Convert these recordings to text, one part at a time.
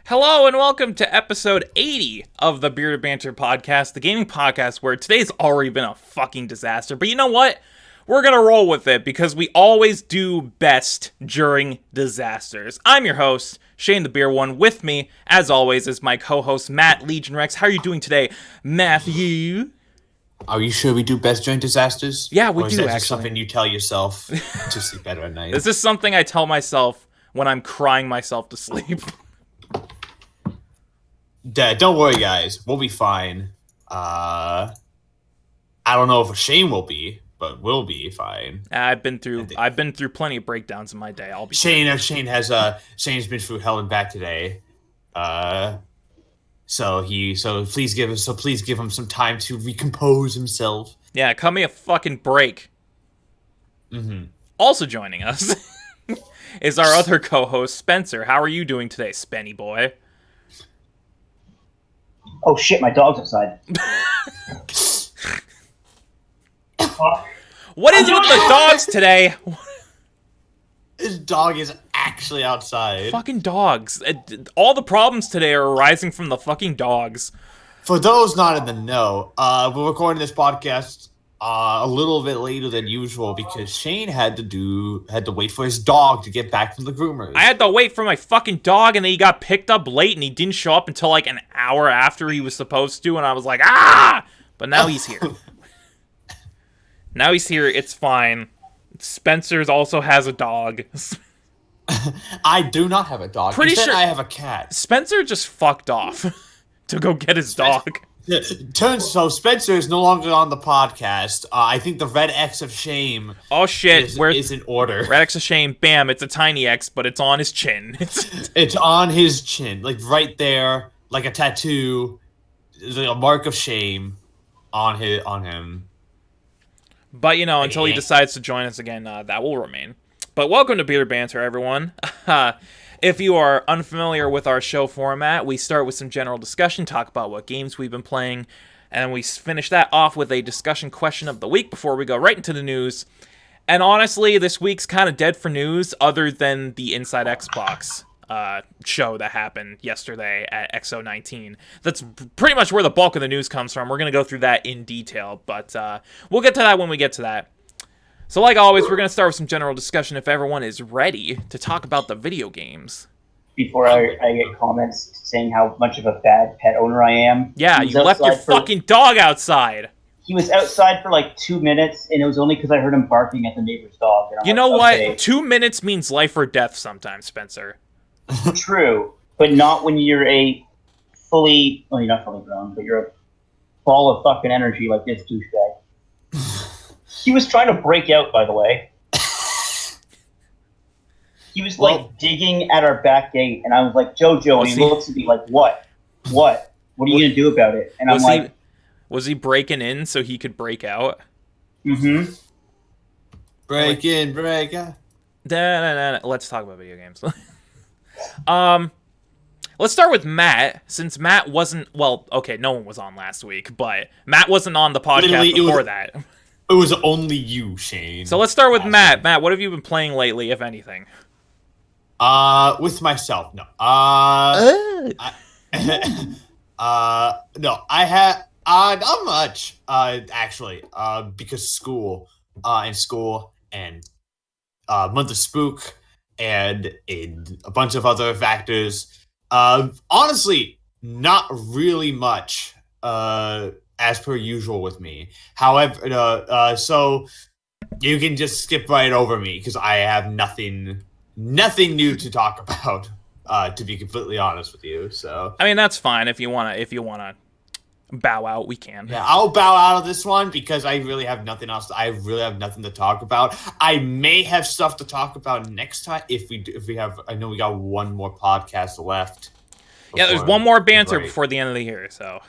Hello and welcome to episode 80 of the Bearded Banter Podcast, the gaming podcast where today's already been a fucking disaster. But you know what? We're gonna roll with it because we always do best during disasters. I'm your host, Shane the Beer One. With me, as always, is my co-host, Matt Legion Rex. How are you doing today, Matthew? Are you sure we do best during disasters? Yeah, we or do, is that actually. Just something you tell yourself to sleep better at night? This is something I tell myself when I'm crying myself to sleep. Don't worry, guys. We'll be fine. I don't know if Shane will be, but we'll be fine. I've been through plenty of breakdowns in my day. I'll be Shane's been through hell and back today. So please give him some time to recompose himself. Yeah, cut me a fucking break. Mm-hmm. Also joining us is our other co-host, Spencer. How are you doing today, Spenny boy? Oh shit, my dog's outside. What is with the dogs today? His dog is actually outside. Fucking dogs. All the problems today are arising from the fucking dogs. For those not in the know, we're recording this podcast a little bit later than usual because Shane had to wait for his dog to get back from the groomers. I had to wait for my fucking dog, and then he got picked up late, and he didn't show up until like an hour after he was supposed to, and I was like, ah! But now he's here. Now he's here. It's fine. Spencer's also has a dog. I do not have a dog. Pretty Instead, sure I have a cat. Spencer just fucked off to go get his dog. Spencer is no longer on the podcast. I think the red X of shame. Oh shit! is in order. Red X of shame. Bam! It's a tiny X, but it's on his chin. It's on his chin, like right there, like a tattoo. There's like a mark of shame on him. But you know, until he decides to join us again, that will remain. But welcome to Bearded Banter, everyone. If you are unfamiliar with our show format, we start with some general discussion, talk about what games we've been playing, and we finish that off with a discussion question of the week before we go right into the news. And honestly, this week's kind of dead for news, other than the Inside Xbox show that happened yesterday at XO19. That's pretty much where the bulk of the news comes from. We're going to go through that in detail, but we'll get to that when we get to that. So like always, we're going to start with some general discussion if everyone is ready to talk about the video games. Before I get comments saying how much of a bad pet owner I am. Yeah, you left your fucking dog outside. He was outside for like 2 minutes, and it was only because I heard him barking at the neighbor's dog. And you know what? 2 minutes means life or death sometimes, Spencer. True, but not when you're a fully... Well, you're not fully grown, but you're a ball of fucking energy like this douchebag. He was trying to break out, by the way. He was, digging at our back gate, and I was like, Jojo, and he looks at me like, what? What? What are you going to do about it? And I'm like... Was he breaking in so he could break out? Mm-hmm. Break in, break out. Let's talk about video games. Let's start with Matt, since Matt wasn't... Well, okay, no one was on last week, but Matt wasn't on the podcast before that. It was only you, Shane. So let's start with Matt. Matt, what have you been playing lately, if anything? With myself, no. No, I have not much. Actually, because school, and month of spook, and a bunch of other factors. Honestly, not really much. As per usual with me. However, so you can just skip right over me because I have nothing new to talk about. To be completely honest with you, so I mean that's fine if you wanna bow out, we can. Yeah, I'll bow out of this one because I really have nothing else. I really have nothing to talk about. I may have stuff to talk about next time if we have. I know we got one more podcast left. Yeah, there's one more banter before the end of the year, so.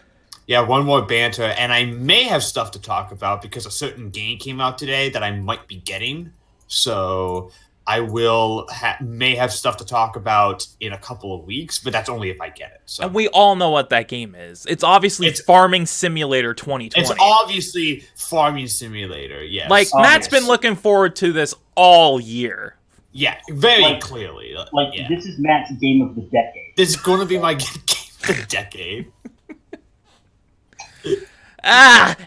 Yeah, one more banter, and I may have stuff to talk about because a certain game came out today that I might be getting. So I will may have stuff to talk about in a couple of weeks, but that's only if I get it. So. And we all know what that game is. It's obviously Farming Simulator 2020. It's obviously Farming Simulator, yes. Like, Matt's been looking forward to this all year. Yeah, very clearly. This is Matt's game of the decade. This is going to be my game of the decade.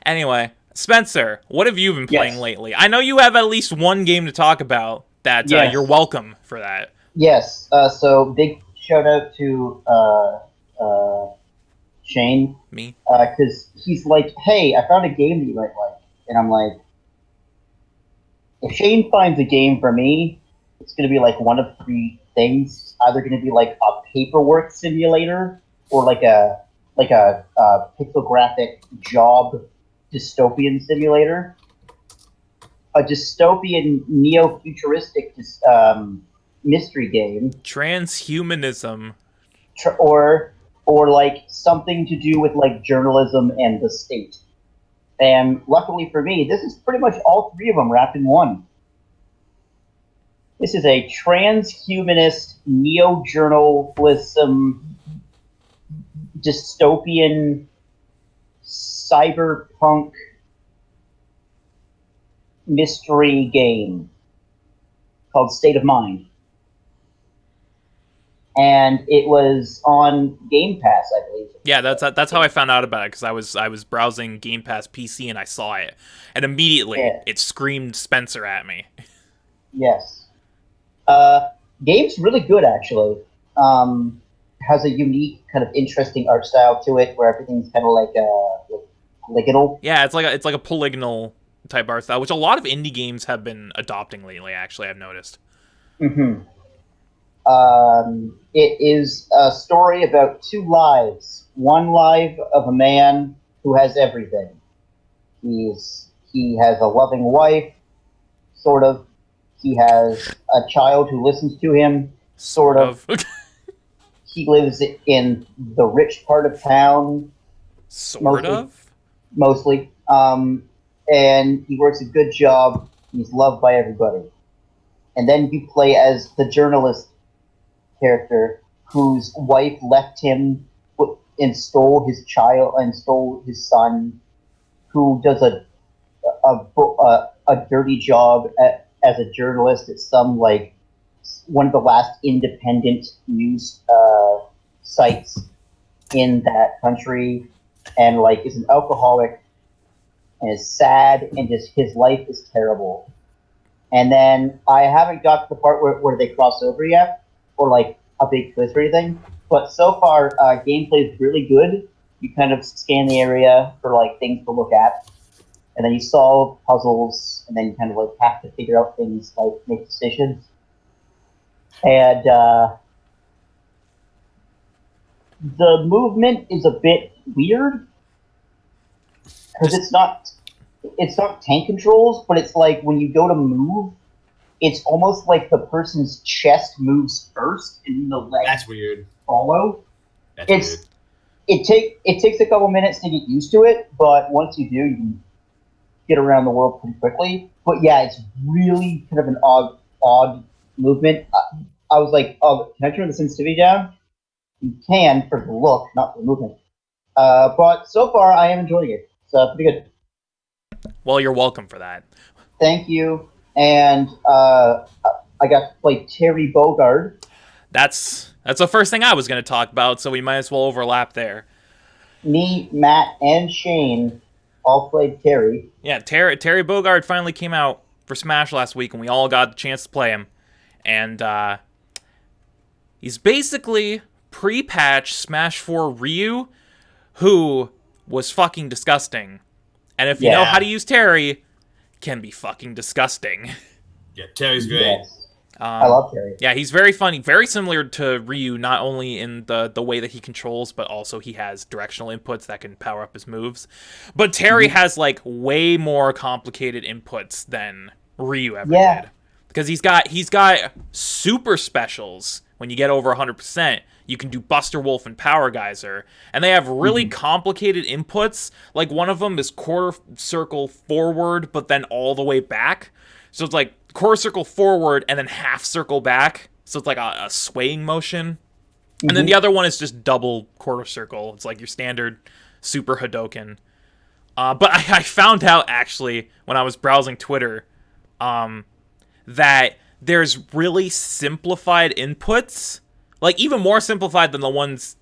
Anyway, Spencer, what have you been playing lately? I know you have at least one game to talk about that you're welcome for that. Yes. So big shout out to Shane. Me? Because he's like, hey, I found a game that you might like. And I'm like, if Shane finds a game for me, it's going to be like one of three things. It's either going to be like a paperwork simulator or like a pixelgraphic job dystopian simulator. A dystopian neo-futuristic mystery game. Transhumanism. Or like something to do with like journalism and the state. And luckily for me, this is pretty much all three of them wrapped in one. This is a transhumanist neo-journalism dystopian cyberpunk mystery game called State of Mind. And it was on Game Pass, I believe. Yeah, that's how I found out about it, because I was browsing Game Pass PC and I saw it, and immediately it screamed Spencer at me. Yes. Game's really good, actually. Has a unique, kind of interesting art style to it, where everything's kind of like polygonal. Yeah, it's like a polygonal type art style, which a lot of indie games have been adopting lately. Actually, I've noticed. Mm-hmm. It is a story about two lives. One life of a man who has everything. He has a loving wife, sort of. He has a child who listens to him, sort of. He lives in the rich part of town. Mostly. And he works a good job. He's loved by everybody. And then you play as the journalist character whose wife left him and stole his child and stole his son, who does a dirty job as a journalist at some like one of the last independent news sites in that country, and like is an alcoholic and is sad, and just his life is terrible. And then I haven't got to the part where they cross over yet, or like a big twist or anything. But so far, gameplay is really good. You kind of scan the area for like things to look at, and then you solve puzzles, and then you kind of like have to figure out things, like make decisions. And the movement is a bit weird because it's not tank controls, but it's like when you go to move, it's almost like the person's chest moves first and the legs That's weird. follow. That's weird. It takes a couple minutes to get used to it, but once you do, you can get around the world pretty quickly. But yeah, it's really kind of an odd movement. I was like, oh, can I turn the sensitivity down? You can for the look, not for the movement. But so far, I am enjoying it. It's pretty good. Well, you're welcome for that. Thank you. And I got to play Terry Bogard. That's the first thing I was going to talk about, so we might as well overlap there. Me, Matt, and Shane all played Terry. Yeah, Terry Bogard finally came out for Smash last week, and we all got the chance to play him. And he's basically pre-patch Smash 4 Ryu, who was fucking disgusting. And if you know how to use Terry, can be fucking disgusting. Yeah, Terry's great. Yes. I love Terry. Yeah, he's very funny, very similar to Ryu, not only in the way that he controls, but also he has directional inputs that can power up his moves. But Terry has like way more complicated inputs than Ryu ever did. Because he's got super specials. When you get over 100%, you can do Buster Wolf and Power Geyser. And they have really complicated inputs. Like one of them is quarter circle forward, but then all the way back. So it's like quarter circle forward and then half circle back. So it's like a swaying motion. And then the other one is just double quarter circle. It's like your standard super Hadoken. But I found out, actually, when I was browsing Twitter, that there's really simplified inputs Like, even more simplified than the ones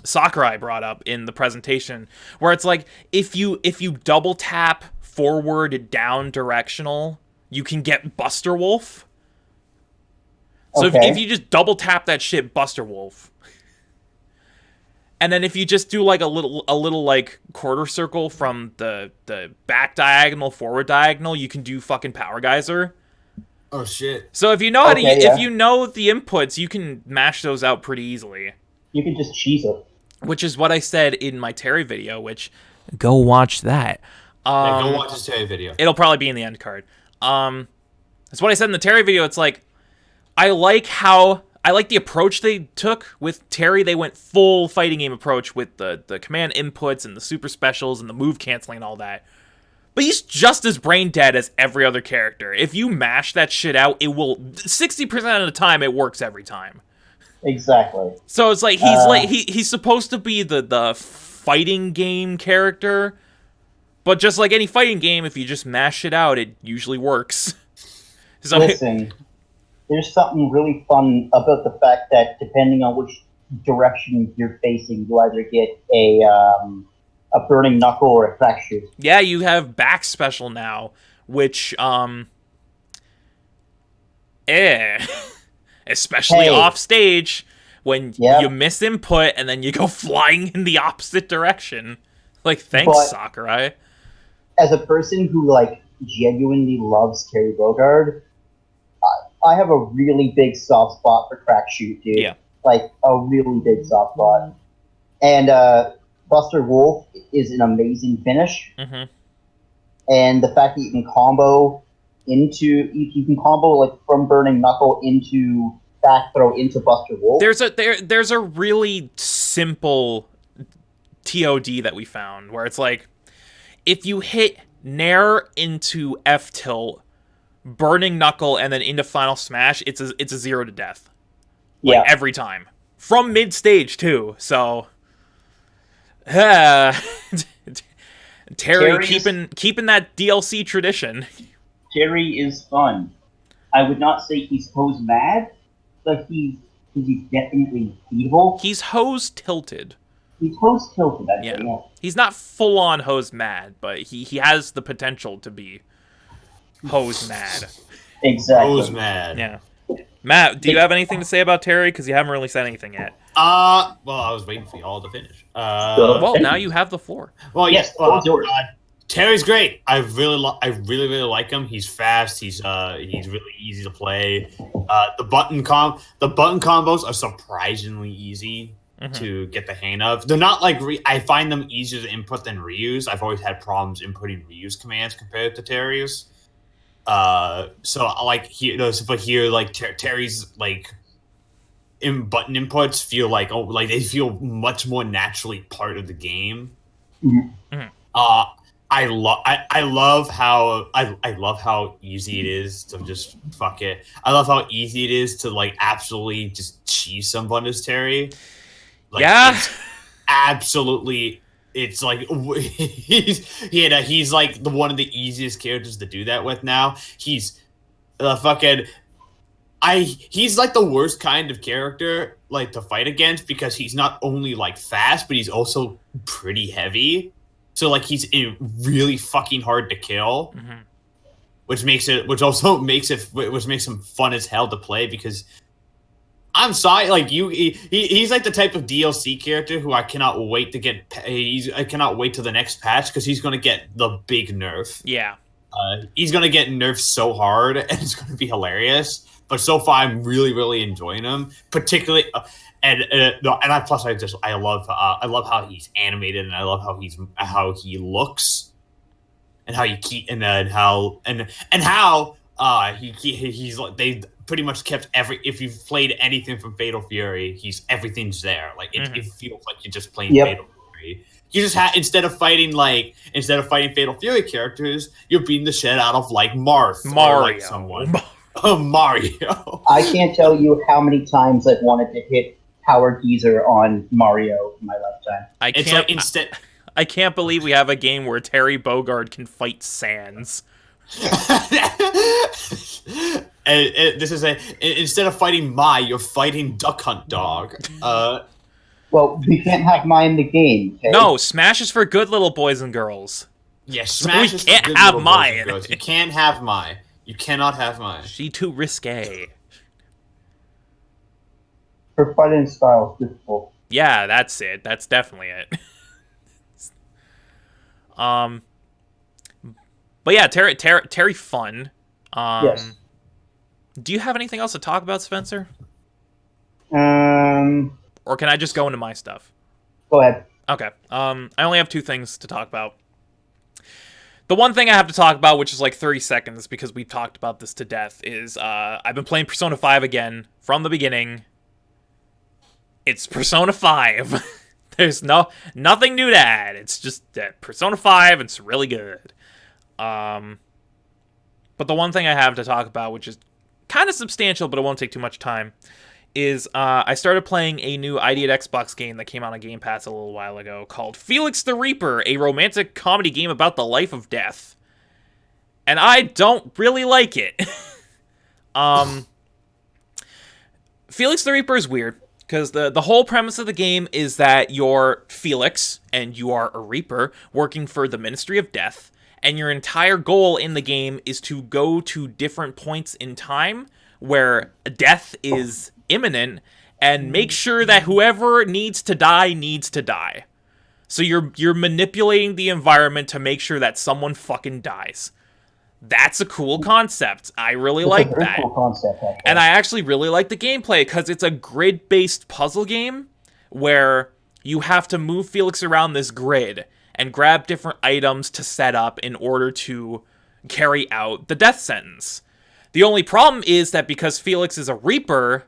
Sakurai brought up in the presentation, where it's like, if you double tap forward down directional, you can get Buster Wolf. So if you just double tap that shit, Buster Wolf. And then if you just do like a little like quarter circle from the back diagonal, forward diagonal, you can do fucking Power Geyser. Oh shit! So if you know if you know the inputs, you can mash those out pretty easily. You can just cheese it. Which is what I said in my Terry video. Which go watch that. Go watch this Terry video. It'll probably be in the end card. That's what I said in the Terry video. It's like I like the approach they took with Terry. They went full fighting game approach with the command inputs and the super specials and the move canceling and all that. But he's just as brain dead as every other character. If you mash that shit out, it will 60% of the time it works every time. Exactly. So it's like he's supposed to be the fighting game character, but just like any fighting game, if you just mash it out, it usually works. So listen, there's something really fun about the fact that depending on which direction you're facing, you either get a burning knuckle or a crack shoot. Yeah, you have back special now, which especially off stage when you miss input and then you go flying in the opposite direction. Like, thanks, Sakurai. As a person who like genuinely loves Terry Bogard, I have a really big soft spot for crack shoot, dude. Yeah. Like a really big soft spot. And Buster Wolf is an amazing finish. Mm-hmm. And the fact that you can combo like from Burning Knuckle into back throw into Buster Wolf. There's a really simple TOD that we found where it's like, if you hit Nair into F tilt, Burning Knuckle, and then into Final Smash, it's a 0 to death. Like, every time. From mid stage too. So Terry keeping that DLC tradition. Terry is fun. I would not say he's hose mad, but he's definitely evil. He's hose tilted. He's hose tilted, I'd say, yeah. He's not full on hose mad, but he has the potential to be hose mad. Exactly. Hose mad. Yeah. Matt, do you have anything to say about Terry? Because you haven't really said anything yet. Well, I was waiting for y'all to finish. Well, now you have the floor. Well, yes. Terry's great. I really like him. He's fast. He's really easy to play. The button combos are surprisingly easy to get the hang of. They're not like I find them easier to input than Ryu's. I've always had problems inputting Ryu's commands compared to Terry's. So I like Terry's like button inputs feel like they feel much more naturally part of the game. Mm-hmm. I love how easy it is to just fuck it. I love how easy it is to like absolutely just cheese someone as Terry. Like, yeah, absolutely. It's like he's like one of the easiest characters to do that with now. He's he's like the worst kind of character like to fight against because he's not only like fast, but he's also pretty heavy. So like he's really fucking hard to kill, which makes him fun as hell to play because I'm sorry, like he's like the type of DLC character who I cannot wait to get. I cannot wait till the next patch because he's gonna get the big nerf. Yeah, he's gonna get nerfed so hard and it's gonna be hilarious. But so far, I'm really, really enjoying him, particularly. And I love how he's animated and I love how he looks and how he's like they pretty much kept if you've played anything from Fatal Fury, everything's there. Like it feels like you're just playing Fatal Fury. You just instead of fighting Fatal Fury characters, you're beating the shit out of like Marth or like someone. Mario. I can't tell you how many times I've wanted to hit Power Geezer on Mario in my lifetime. I can't believe we have a game where Terry Bogard can fight Sans. This is instead of fighting you're fighting Duck Hunt Dog. Well, we can't have Mai in the game. Okay? No, Smash is for good little boys and girls. Yes, Smash is for good little boys and girls. You can't have Mai. You cannot have Mai. She too risque. Her fighting style is difficult. Yeah, that's it. That's definitely it. But yeah, Terry fun. Yes. Do you have anything else to talk about, Spencer? Go Or can I just go into my stuff? ahead. Okay. I only have 2 things to talk about. The one thing I have to talk about, which is like 30 seconds because we've talked about this to death, is I've been playing Persona 5 again from the beginning. It's Persona 5. There's nothing new to add. It's just Persona 5. It's really good. But the one thing I have to talk about, which is kind of substantial, but it won't take too much time, is I started playing a new ID at Xbox game that came out on Game Pass a little while ago called Felix the Reaper, a romantic comedy game about the life of death. And I don't really like it. Felix the Reaper is weird, because the whole premise of the game is that you're Felix, and you are a Reaper, working for the Ministry of Death, and your entire goal in the game is to go to different points in time where death is imminent, and make sure that whoever needs to die. So you're manipulating the environment to make sure that someone fucking dies. That's a cool concept. I really like that. Cool concept, actually. And I actually really like the gameplay because it's a grid-based puzzle game where you have to move Felix around this grid and grab different items to set up in order to carry out the death sentence. The only problem is that because Felix is a Reaper,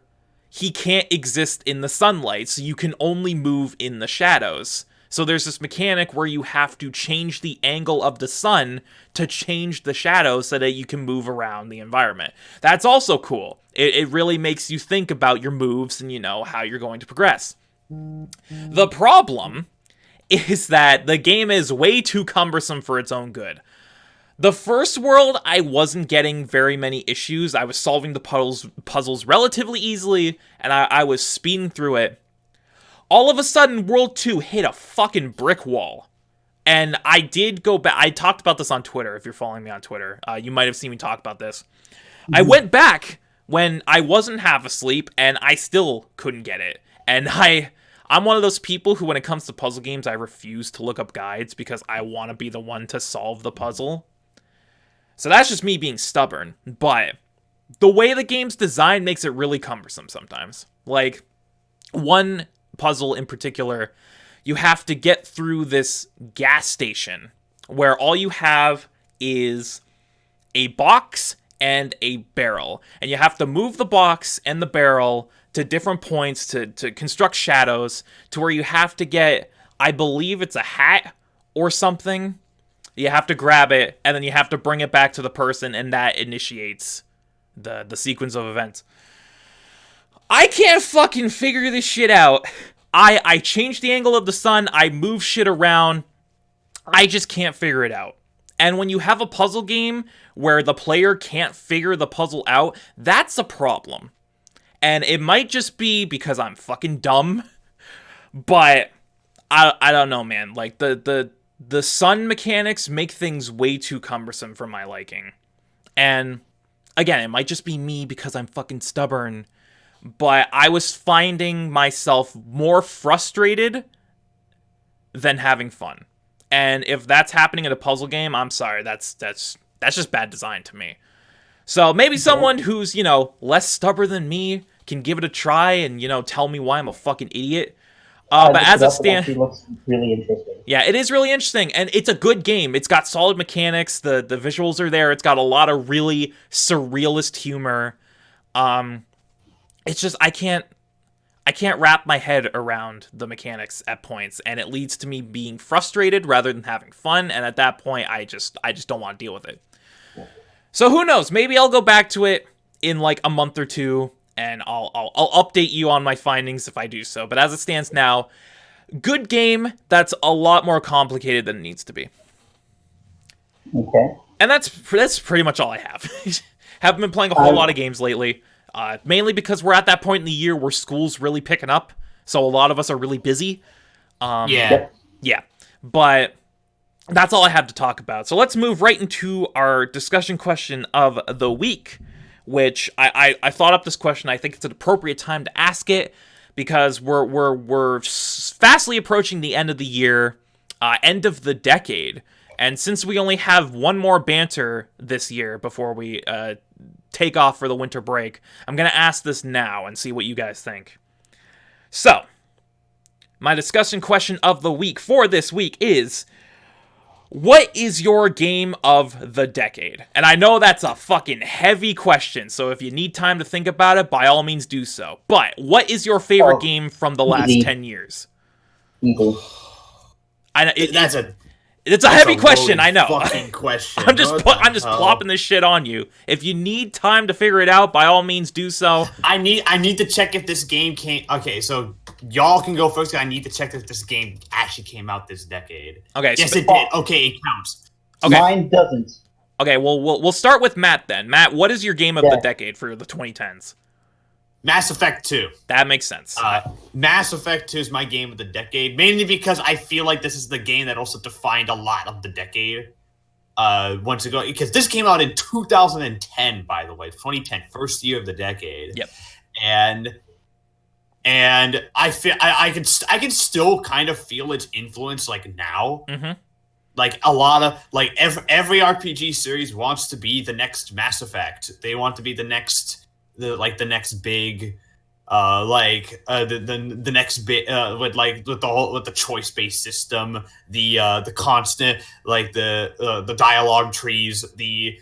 he can't exist in the sunlight, so you can only move in the shadows. So there's this mechanic where you have to change the angle of the sun to change the shadows so that you can move around the environment. That's also cool. It really makes you think about your moves and, how you're going to progress. The problem is that the game is way too cumbersome for its own good. The first world, I wasn't getting very many issues. I was solving the puzzles relatively easily, and I was speeding through it. All of a sudden, World 2 hit a fucking brick wall. And I did go back. I talked about this on Twitter, if you're following me on Twitter. You might have seen me talk about this. I went back when I wasn't half asleep, and I still couldn't get it. And I'm one of those people who, when it comes to puzzle games, I refuse to look up guides because I want to be the one to solve the puzzle. So that's just me being stubborn, but the way the game's designed makes it really cumbersome sometimes. Like, one puzzle in particular, you have to get through this gas station where all you have is a box and a barrel, and you have to move the box and the barrel to different points to construct shadows to where you have to get, I believe it's a hat or something. You have to grab it, and then you have to bring it back to the person, and that initiates the sequence of events. I can't fucking figure this shit out. I change the angle of the sun, I move shit around, I just can't figure it out. And when you have a puzzle game where the player can't figure the puzzle out, that's a problem. And it might just be because I'm fucking dumb, but I don't know, man. Like, the sun mechanics make things way too cumbersome for my liking. And, again, it might just be me because I'm fucking stubborn, but I was finding myself more frustrated than having fun. And if that's happening in a puzzle game, I'm sorry, that's just bad design to me. So maybe someone who's, less stubborn than me can give it a try and, tell me why I'm a fucking idiot. But as it stands, it looks really interesting. Yeah, it is really interesting, and it's a good game. It's got solid mechanics. The visuals are there. It's got a lot of really surrealist humor. It's just I can't wrap my head around the mechanics at points, and it leads to me being frustrated rather than having fun. And at that point, I just don't want to deal with it. So who knows? Maybe I'll go back to it in like a month or two, and I'll update you on my findings if I do so. But as it stands now, good game that's a lot more complicated than it needs to be. Okay. And that's pretty much all I have. Haven't been playing a whole lot of games lately, mainly because we're at that point in the year where school's really picking up, so a lot of us are really busy. Yeah, but that's all I have to talk about. So let's move right into our discussion question of the week, which I thought up this question. I think it's an appropriate time to ask it because we're fastly approaching the end of the year, end of the decade. And since we only have one more banter this year before we take off for the winter break, I'm going to ask this now and see what you guys think. So, my discussion question of the week for this week is, what is your game of the decade? And I know that's a fucking heavy question, so if you need time to think about it, by all means do so. But what is your favorite game from the last 10 years? It's a heavy question, I know. Fucking question. I'm just plopping this shit on you. If you need time to figure it out, by all means do so. I need to check if this game came. Okay, so y'all can go first. 'Cause I need to check if this game actually came out this decade. Okay. Yes, it did. Okay, it counts. Okay. Mine doesn't. Okay, well we'll start with Matt then. Matt, what is your game of the decade for the 2010s? Mass Effect 2. That makes sense. Mass Effect 2 is my game of the decade, mainly because I feel like this is the game that also defined a lot of the decade. Once ago, because this came out in 2010, by the way, 2010, first year of the decade. Yep. And I feel I can still kind of feel its influence like now. Mm-hmm. Like a lot of every RPG series wants to be the next Mass Effect. They want to be the next next big the next bit with the choice based system, the constant the dialogue trees, the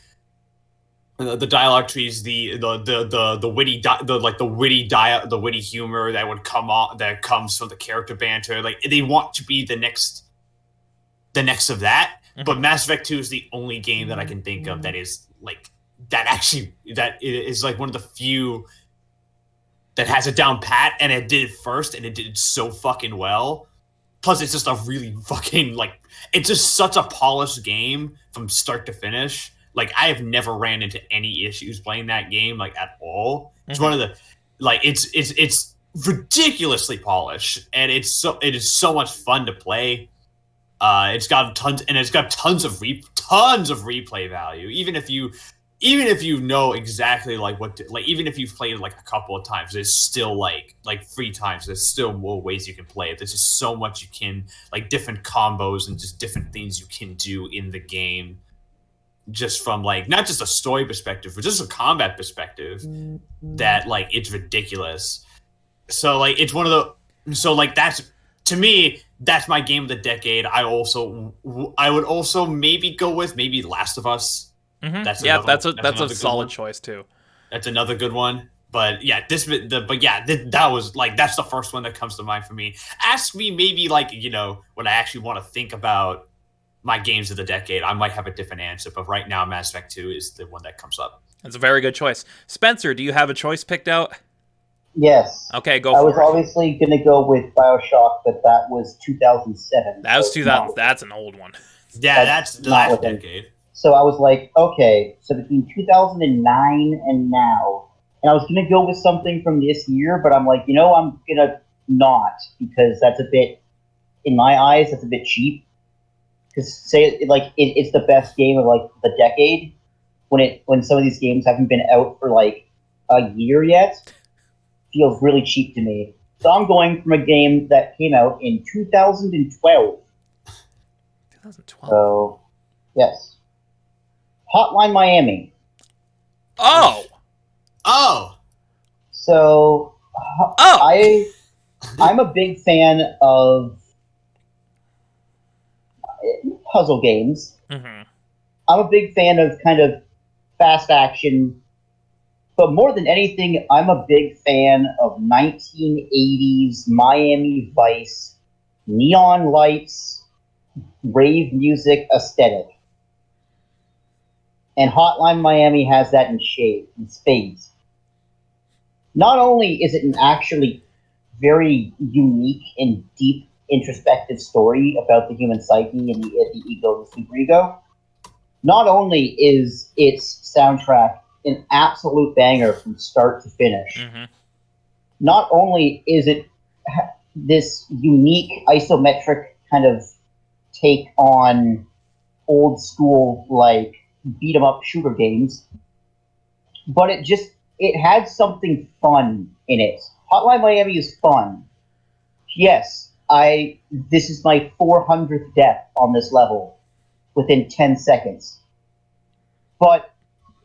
witty humor that would comes from the character banter. Like they want to be the next of that. Mm-hmm. But Mass Effect 2 is the only game that I can think of that is that is like one of the few that has it down pat, and it did it first, and it did it so fucking well. Plus, it's just a really fucking it's just such a polished game from start to finish. Like I have never ran into any issues playing that game at all. It's one of the it's ridiculously polished, and it is so much fun to play. It's got tons of replay value, even if you know exactly even if you've played it a couple of times, there's still 3 times. There's still more ways you can play it. There's just so much you can different combos and just different things you can do in the game, just from not just a story perspective, but just a combat perspective. That it's ridiculous. So it's one of the that's, to me, that's my game of the decade. I would also maybe go with Last of Us. Mm-hmm. That's a solid choice too. That's another good one. But yeah, that's the first one that comes to mind for me. Ask me maybe when I actually want to think about my games of the decade, I might have a different answer. But right now, Mass Effect 2 is the one that comes up. That's a very good choice. Spencer, do you have a choice picked out? Yes. Okay, go for it. I was obviously going to go with BioShock, but that was 2007. That was 2000. That's an old one. Yeah, that's the last decade. So I was like, okay, so between 2009 and now, and I was going to go with something from this year, but I'm like, I'm going to not, because that's a bit, in my eyes, that's a bit cheap. Because it's the best game of the decade, when some of these games haven't been out for a year yet, feels really cheap to me. So I'm going from a game that came out in 2012. 2012. So, yes. Hotline Miami. Oh. So, I'm a big fan of puzzle games. Mm-hmm. I'm a big fan of kind of fast action, but more than anything, I'm a big fan of 1980s Miami Vice, neon lights, rave music aesthetic. And Hotline Miami has that in spades. Not only is it an actually very unique and deep introspective story about the human psyche and the ego and the superego, not only is its soundtrack an absolute banger from start to finish. Mm-hmm. Not only is it this unique isometric kind of take on old school like beat 'em up shooter games, but it had something fun in it. Hotline Miami is fun. Yes, this is my 400th death on this level within 10 seconds. But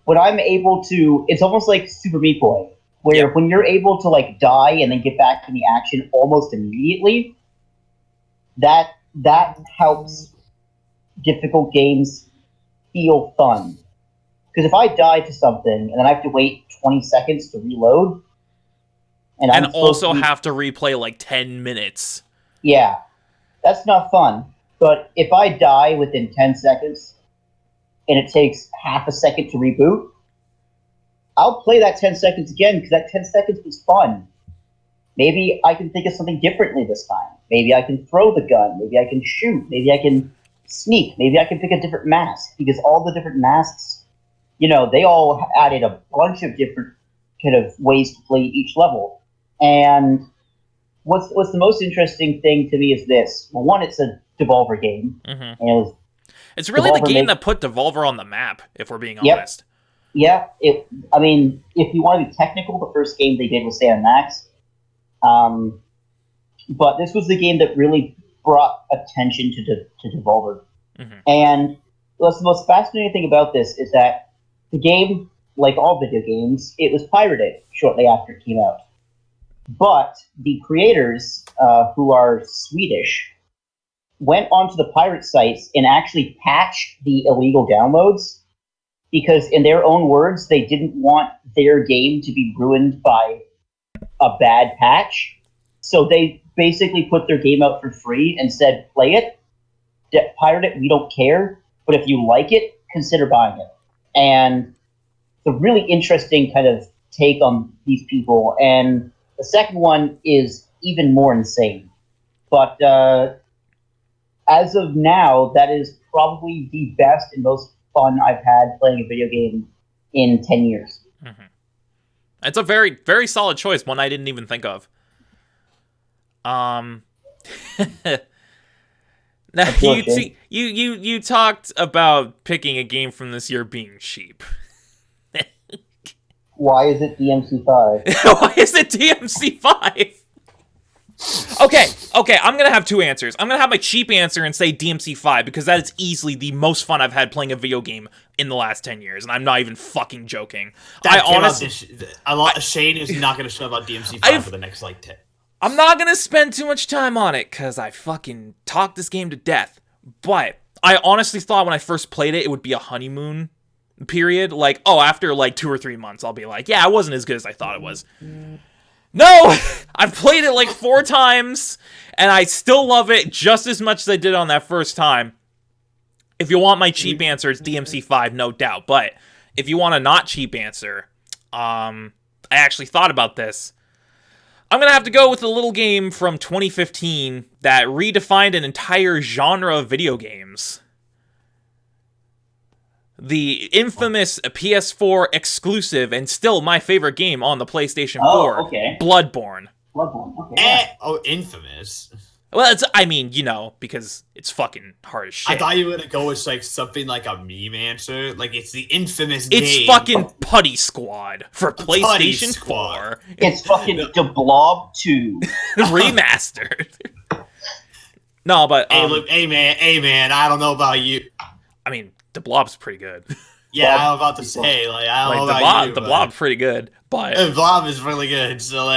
when I'm able to, it's almost like Super Meat Boy, where when you're able to like die and then get back in the action almost immediately, that helps difficult games feel fun. Because if I die to something and then I have to wait 20 seconds to reload, and also have to replay like 10 minutes. Yeah, that's not fun. But if I die within 10 seconds and it takes half a second to reboot, I'll play that 10 seconds again because that 10 seconds was fun. Maybe I can think of something differently this time. Maybe I can throw the gun. Maybe I can shoot. Maybe I can sneak. Maybe I can pick a different mask, because all the different masks, you know, they all added a bunch of different kind of ways to play each level. And what's the most interesting thing to me is this. Well, one, it's a Devolver game. Mm-hmm. And it's really the game that put Devolver on the map, if we're being honest. Yeah. I mean, if you want to be technical, the first game they did was Sam Max. But this was the game that really brought attention to Devolver. Mm-hmm. And what's the most fascinating thing about this is that the game, like all video games, it was pirated shortly after it came out. But the creators, who are Swedish, went onto the pirate sites and actually patched the illegal downloads, because in their own words, they didn't want their game to be ruined by a bad patch. So they basically put their game out for free and said, play it, pirate it, we don't care, but if you like it, consider buying it. And it's a really interesting kind of take on these people. And the second one is even more insane. But as of now, that is probably the best and most fun I've had playing a video game in 10 years. Mm-hmm. It's a very, very solid choice, one I didn't even think of. Now, you talked about picking a game from this year being cheap. Why is it DMC5? Why is it DMC5? Okay, I'm gonna have two answers. I'm gonna have my cheap answer and say DMC5, because that is easily the most fun I've had playing a video game in the last 10 years, and I'm not even fucking joking. Shane is not gonna show about DMC5 for the next, 10. I'm not gonna spend too much time on it, because I fucking talked this game to death. But I honestly thought when I first played it, it would be a honeymoon period. Like, after 2 or 3 months, I'll be like, yeah, it wasn't as good as I thought it was. No! I've played it 4 times, and I still love it just as much as I did on that first time. If you want my cheap answer, it's DMC5, no doubt. But if you want a not cheap answer, I actually thought about this. I'm going to have to go with a little game from 2015 that redefined an entire genre of video games. The infamous PS4 exclusive, and still my favorite game on the PlayStation 4, okay. Bloodborne. Okay. Infamous. Well, because it's fucking hard as shit. I thought you were gonna go with something like a meme answer, it's the infamous game. It's fucking Putty Squad for PlayStation 4. It's fucking The Blob 2 remastered. No, but hey man, I don't know about you. I mean, The Blob's pretty good. Yeah, I'm about to say, I don't know about you. The Blob's pretty good, but The Blob is really good, so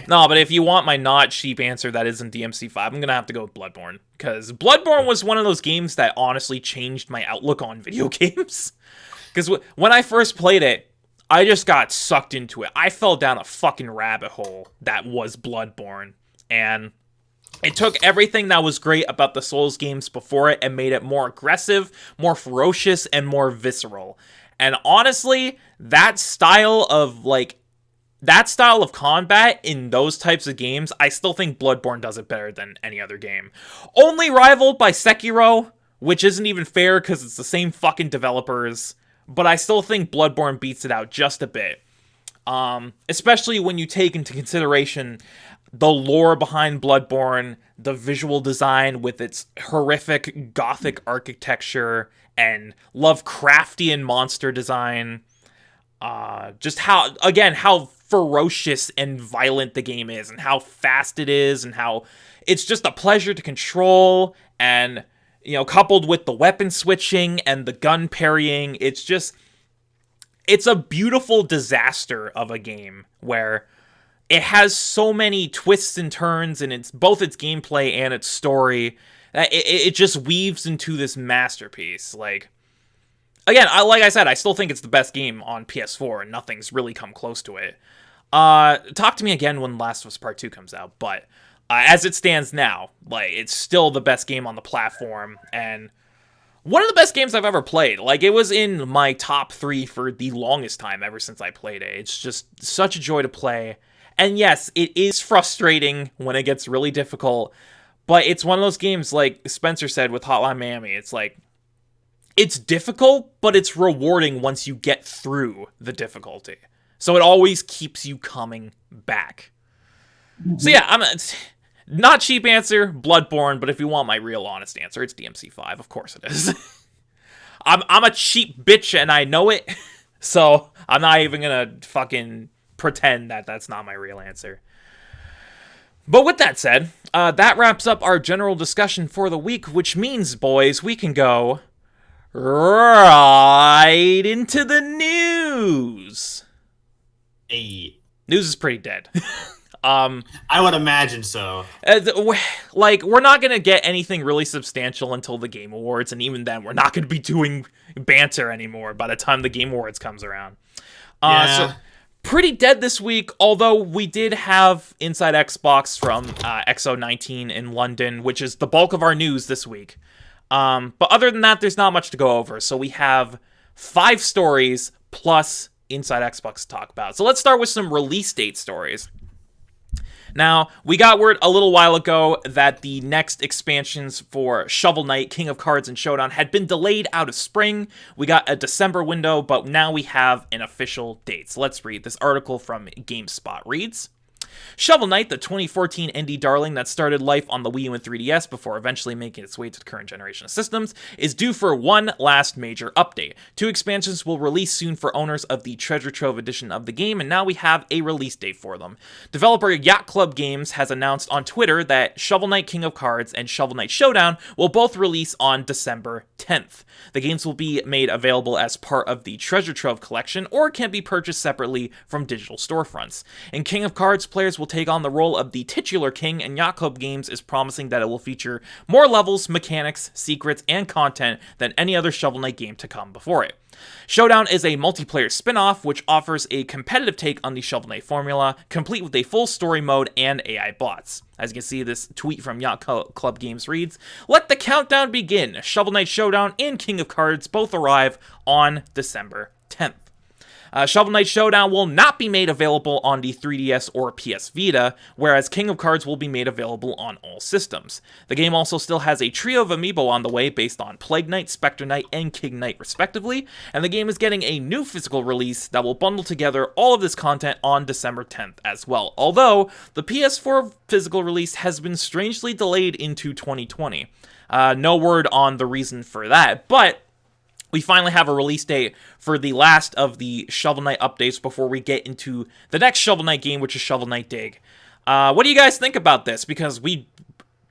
No, but if you want my not cheap answer that isn't DMC5, I'm gonna have to go with Bloodborne. Because Bloodborne was one of those games that honestly changed my outlook on video games. Because when I first played it, I just got sucked into it. I fell down a fucking rabbit hole that was Bloodborne. And it took everything that was great about the Souls games before it and made it more aggressive, more ferocious, and more visceral. And honestly, that style of combat in those types of games, I still think Bloodborne does it better than any other game. Only rivaled by Sekiro, which isn't even fair because it's the same fucking developers. but I still think Bloodborne beats it out just a bit. Especially when you take into consideration the lore behind Bloodborne, the visual design with its horrific gothic architecture and Lovecraftian monster design. Just how ferocious and violent the game is, and how fast it is, and how it's just a pleasure to control, and, coupled with the weapon switching and the gun parrying, it's a beautiful disaster of a game where it has so many twists and turns, and it's both its gameplay and its story. It just weaves into this masterpiece. Again, like I said, I still think it's the best game on PS4, and nothing's really come close to it. Talk to me again when Last of Us Part 2 comes out, but as it stands now, it's still the best game on the platform, and one of the best games I've ever played. It was in my top 3 for the longest time ever since I played it. It's just such a joy to play. And yes, it is frustrating when it gets really difficult, but it's one of those games, like Spencer said with Hotline Miami, it's difficult, but it's rewarding once you get through the difficulty. So it always keeps you coming back. So yeah, I'm not cheap answer, Bloodborne, but if you want my real honest answer, it's DMC5. Of course it is. I'm a cheap bitch and I know it, so I'm not even gonna fucking pretend that that's not my real answer. But with that said, that wraps up our general discussion for the week, which means, boys, we can go right into the news. Hey. News is pretty dead. I would imagine so. We're not going to get anything really substantial until the Game Awards, and even then, we're not going to be doing banter anymore by the time the Game Awards comes around. So pretty dead this week, although we did have Inside Xbox from XO19 in London, which is the bulk of our news this week. But other than that, there's not much to go over. So we have 5 stories plus Inside Xbox to talk about. So let's start with some release date stories. Now, we got word a little while ago that the next expansions for Shovel Knight, King of Cards, and Showdown had been delayed out of spring. We got a December window, but now we have an official date. So let's read. This article from GameSpot reads, Shovel Knight, the 2014 indie darling that started life on the Wii U and 3DS before eventually making its way to the current generation of systems, is due for one last major update. 2 expansions will release soon for owners of the Treasure Trove edition of the game, and now we have a release date for them. Developer Yacht Club Games has announced on Twitter that Shovel Knight King of Cards and Shovel Knight Showdown will both release on December 10th. The games will be made available as part of the Treasure Trove collection or can be purchased separately from digital storefronts. In King of Cards, players will take on the role of the titular king, and Yacht Club Games is promising that it will feature more levels, mechanics, secrets, and content than any other Shovel Knight game to come before it. Showdown is a multiplayer spin-off which offers a competitive take on the Shovel Knight formula, complete with a full story mode and AI bots. As you can see, this tweet from Yacht Club Games reads, "Let the countdown begin! Shovel Knight Showdown and King of Cards both arrive on December 10th. Shovel Knight Showdown will not be made available on the 3DS or PS Vita, whereas King of Cards will be made available on all systems. The game also still has a trio of amiibo on the way based on Plague Knight, Spectre Knight, and King Knight respectively, and the game is getting a new physical release that will bundle together all of this content on December 10th as well, although the PS4 physical release has been strangely delayed into 2020. No word on the reason for that, but we finally have a release date for the last of the Shovel Knight updates before we get into the next Shovel Knight game, which is Shovel Knight Dig. What do you guys think about this? Because we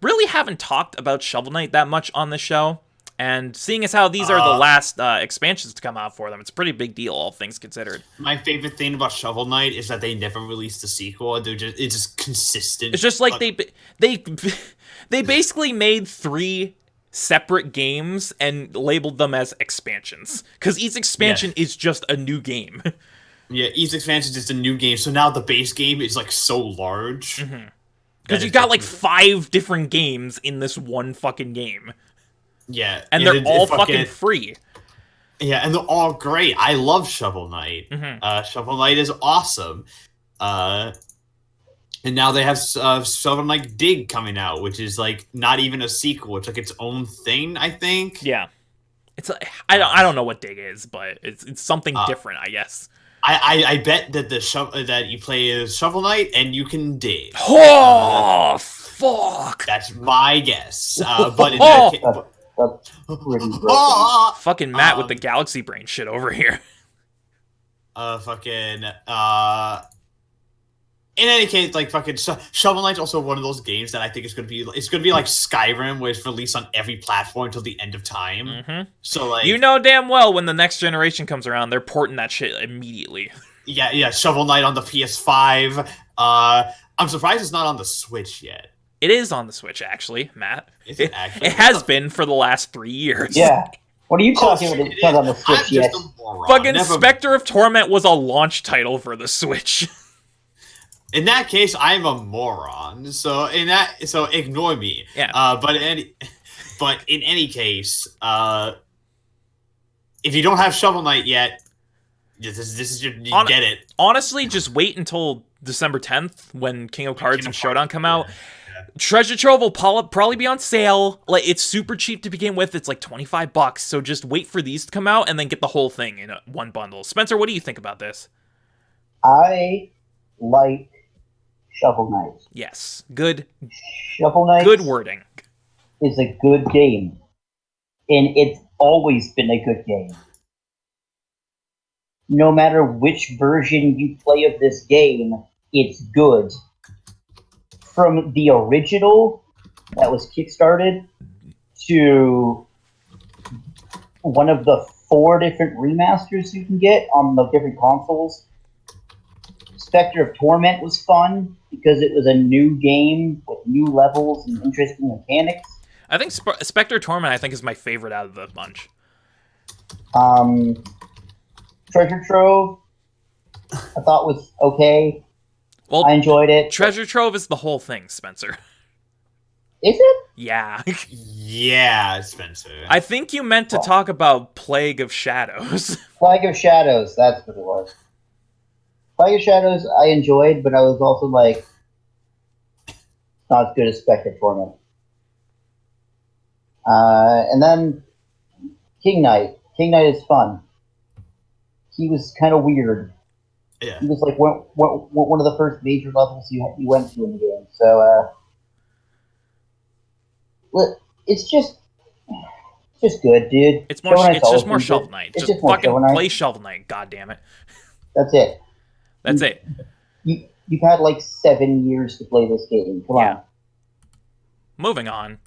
really haven't talked about Shovel Knight that much on this show, and seeing as how these are the last expansions to come out for them, it's a pretty big deal, all things considered. My favorite thing about Shovel Knight is that they never released a sequel. It's just consistent. It's just like they basically made 3 separate games and labeled them as expansions, because each expansion is just a new game. Yeah, each expansion is just a new game, so now the base game is like so large. Because you've got like 5 different games in this one fucking game. Yeah. And they're all fucking free. Yeah, and they're all great. I love Shovel Knight. Shovel Knight is awesome. And now they have Shovel Knight Dig coming out, which is like not even a sequel. It's like its own thing, I think. Yeah. It's I don't know what Dig is, but it's something different, I guess. I bet that that you play as Shovel Knight and you can dig. Oh, fuck! That's my guess. But in that case, That's pretty broken. Fucking Matt with the galaxy brain shit over here. In any case, like fucking Shovel Knight's also one of those games that I think is gonna be like Skyrim, where it's released on every platform until the end of time. Mm-hmm. So like, you know damn well when the next generation comes around, they're porting that shit immediately. Yeah, Shovel Knight on the PS5. I'm surprised it's not on the Switch yet. It is on the Switch, actually, Matt. Is it actually? It has been for the last 3 years. Yeah. What are you talking about? It's not on the Switch yet. Fucking Spectre of Torment was a launch title for the Switch. In that case, I'm a moron. So ignore me. Yeah. But in any case, if you don't have Shovel Knight yet, you get it. Honestly, just wait until December 10th when King of Cards and Showdown come out. Yeah. Treasure Trove will probably be on sale. Like, it's super cheap to begin with. It's like $25. So just wait for these to come out and then get the whole thing in one bundle. Spencer, what do you think about this? I like Shovel Knight. Yes. Good. Shovel Knight. Good wording. Is a good game. And it's always been a good game. No matter which version you play of this game, it's good. From the original that was kickstarted to one of the 4 different remasters you can get on the different consoles. Spectre of Torment was fun because it was a new game with new levels and interesting mechanics. I think Spectre of Torment, I think, is my favorite out of the bunch. Treasure Trove, I thought was okay. Well, I enjoyed it. Treasure Trove is the whole thing, Spencer. Is it? Yeah. Yeah, Spencer. I think you meant to talk about Plague of Shadows. Plague of Shadows, that's what it was. Plague of Shadows I enjoyed, but I was also like, not as good as Spectre Torment. And then King Knight. King Knight is fun. He was kind of weird. Yeah. He was like one of the first major levels you went to in the game. So it's just good, dude. It's just more Shovel Knight. Just fucking play Shovel Knight. God damn it. That's it. That's it. You've had like 7 years to play this game. Come on. Moving on,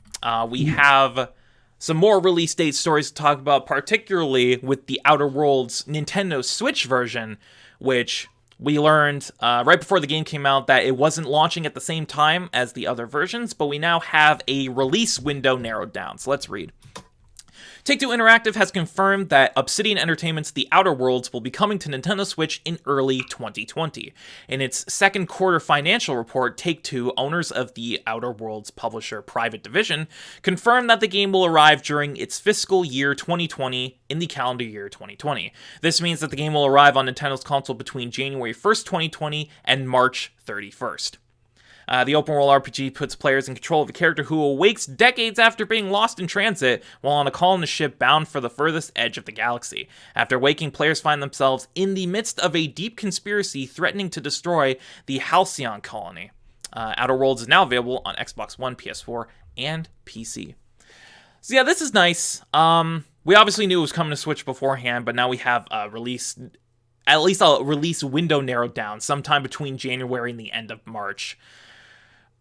we have some more release date stories to talk about, particularly with the Outer Worlds Nintendo Switch version, which we learned right before the game came out that it wasn't launching at the same time as the other versions, but we now have a release window narrowed down. So let's read. Take-Two Interactive has confirmed that Obsidian Entertainment's The Outer Worlds will be coming to Nintendo Switch in early 2020. In its second quarter financial report, Take-Two, owners of the Outer Worlds publisher Private Division, confirmed that the game will arrive during its fiscal year 2020 in the calendar year 2020. This means that the game will arrive on Nintendo's console between January 1st, 2020 and March 31st. The open-world RPG puts players in control of a character who awakes decades after being lost in transit while on a colonist ship bound for the furthest edge of the galaxy. After waking, players find themselves in the midst of a deep conspiracy threatening to destroy the Halcyon colony. Outer Worlds is now available on Xbox One, PS4, and PC. So yeah, this is nice. We obviously knew it was coming to Switch beforehand, but now we have at least a release window narrowed down sometime between January and the end of March.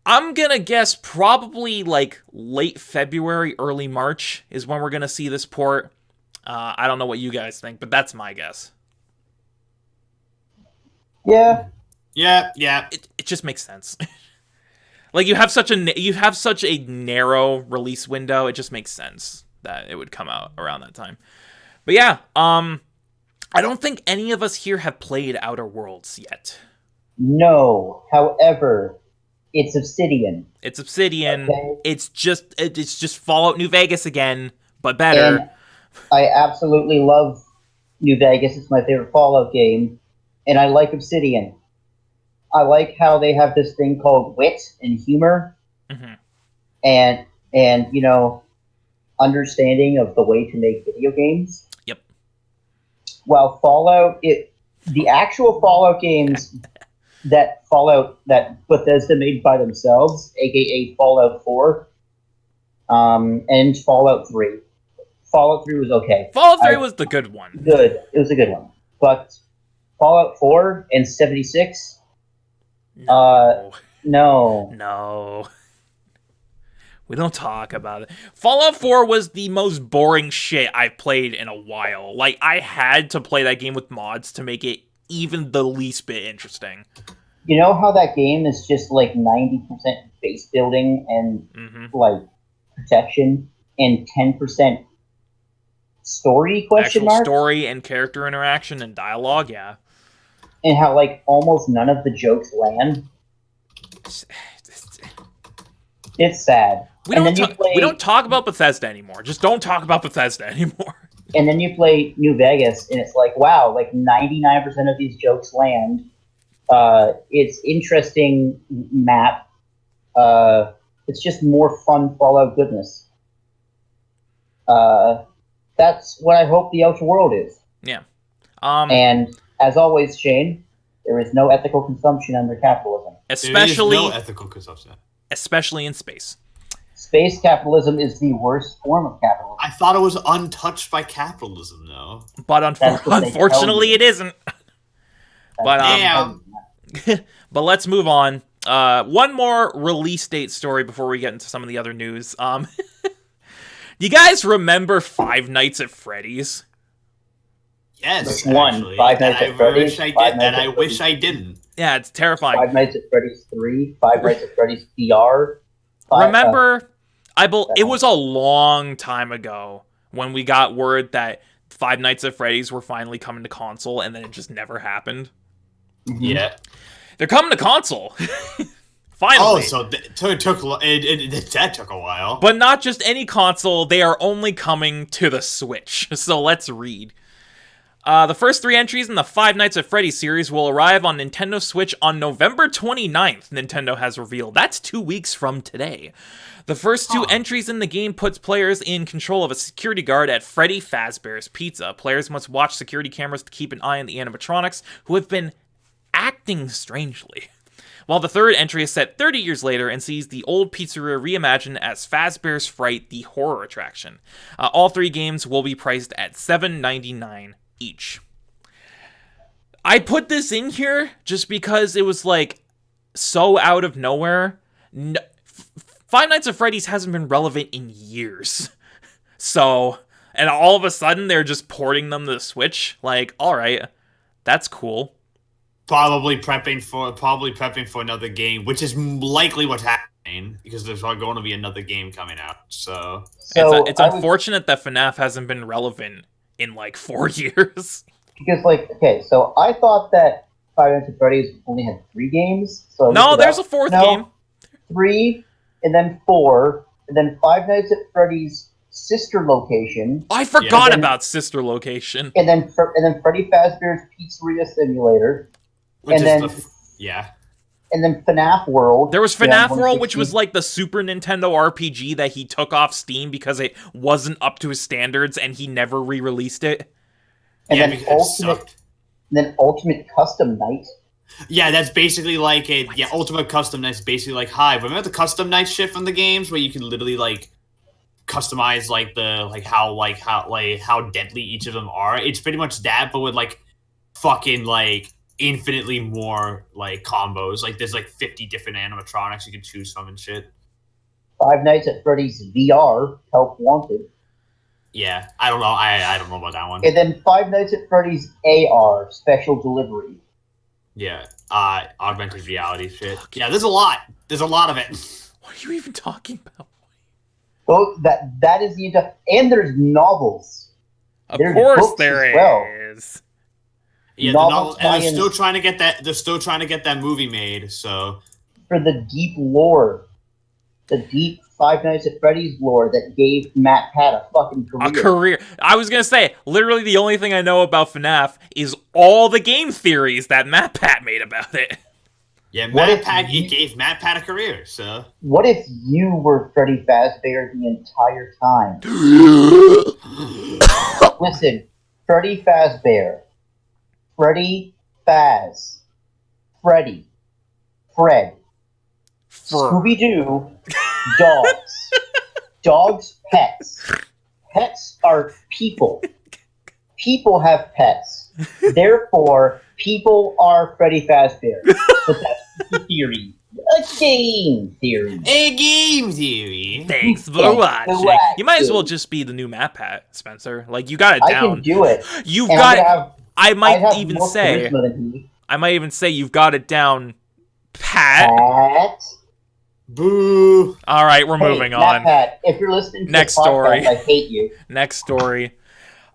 I'm gonna guess probably like late February, early March is when we're gonna see this port. I don't know what you guys think, but that's my guess. Yeah. It just makes sense. Like you have such a narrow release window. It just makes sense that it would come out around that time. But yeah, I don't think any of us here have played Outer Worlds yet. No. However, it's Obsidian. Okay. It's just Fallout New Vegas again, but better. And I absolutely love New Vegas. It's my favorite Fallout game, and I like Obsidian. I like how they have this thing called wit and humor, mm-hmm. and understanding of the way to make video games. Yep. While the actual Fallout games that Bethesda made by themselves, aka Fallout 4, and Fallout 3. Fallout 3 was okay. Fallout 3 was the good one. Good. It was a good one. But Fallout 4 and 76, No. no. We don't talk about it. Fallout 4 was the most boring shit I've played in a while. Like, I had to play that game with mods to make it even the least bit interesting. You know how that game is just like 90% base building and like protection and 10% story question Actual mark? story and character interaction and dialogue, yeah. And how like almost none of the jokes land? It's sad. We don't talk about Bethesda anymore. Just don't talk about Bethesda anymore. And then you play New Vegas, and it's like, wow, like 99% of these jokes land. It's interesting map. It's just more fun Fallout goodness. That's what I hope the Outer World is. Yeah. And as always, Shane, there is no ethical consumption under capitalism. Especially there is no ethical consumption. Especially in space. Space capitalism is the worst form of capitalism. I thought it was untouched by capitalism, though. But unfortunately, it isn't. Damn. But let's move on. One more release date story before we get into some of the other news. You guys remember Five Nights at Freddy's? Yes, one. Actually. Five Nights at Freddy's. I wish I didn't. Yeah, it's terrifying. Five Nights at Freddy's 3, Five Nights at Freddy's VR. Remember, it was a long time ago when we got word that Five Nights at Freddy's were finally coming to console, and then it just never happened. Mm-hmm. Yeah. They're coming to console. Finally. Oh, so that took a while. But not just any console, they are only coming to the Switch. So let's read. The first 3 entries in the Five Nights at Freddy's series will arrive on Nintendo Switch on November 29th, Nintendo has revealed. That's 2 weeks from today. The first 2 entries in the game puts players in control of a security guard at Freddy Fazbear's Pizza. Players must watch security cameras to keep an eye on the animatronics, who have been acting strangely. While the third entry is set 30 years later and sees the old pizzeria reimagined as Fazbear's Fright, the horror attraction. All 3 games will be priced at $7.99 each. I put this in here just because it was like so out of nowhere. Five Nights at Freddy's hasn't been relevant in years. So, and all of a sudden they're just porting them to the Switch. Like, alright, that's cool. Probably prepping for another game, which is likely what's happening because there's going to be another game coming out. So it's unfortunate that FNAF hasn't been relevant in like 4 years. Because so I thought that Five Nights at Freddy's only had 3 games. So no, there's a 4th game. 3, and then 4, and then Five Nights at Freddy's sister location. I forgot about sister location. And then Freddy Fazbear's Pizzeria Simulator. And then FNAF World. There was FNAF World, which was like the Super Nintendo RPG that he took off Steam because it wasn't up to his standards and he never re-released it. And then Ultimate Custom Night. Yeah, that's basically like Ultimate Custom Night's basically like Hive. Remember the Custom Night shit from the games where you can literally like customize how deadly each of them are? It's pretty much that, but with like fucking like infinitely more like combos. Like there's like 50 different animatronics you can choose from and shit. Five Nights at Freddy's VR, Help Wanted. Yeah, I don't know. I don't know about that one. And then Five Nights at Freddy's AR, Special Delivery. Yeah, augmented reality shit. Yeah, there's a lot. There's a lot of it. What are you even talking about? Oh, that is the and there's novels. Of course there is. Yeah, novels, and they're still trying to get that. They're still trying to get that movie made. So for the deep lore, the deep Five Nights at Freddy's lore that gave Matt Pat a fucking career. A career. I was gonna say, literally the only thing I know about FNAF is all the game theories that Matt Pat made about it. Yeah, It gave Matt Pat a career, so. What if you were Freddy Fazbear the entire time? Listen, Freddy Fazbear. Freddy Faz. Freddy. Fred. Scooby-Doo. Dogs. Dogs, pets. Pets are people. People have pets. Therefore, people are Freddy Fazbear. But that's the theory. A game theory. A game theory. Thanks for watching. You might as well just be the new Matt Pat, Spencer. Like, you got it down. I can do it. You've got. I might even say you've got it down, Pat. Boo. All right, we're moving on. Pat, if you're listening to Next this podcast, story. I hate you. Next story.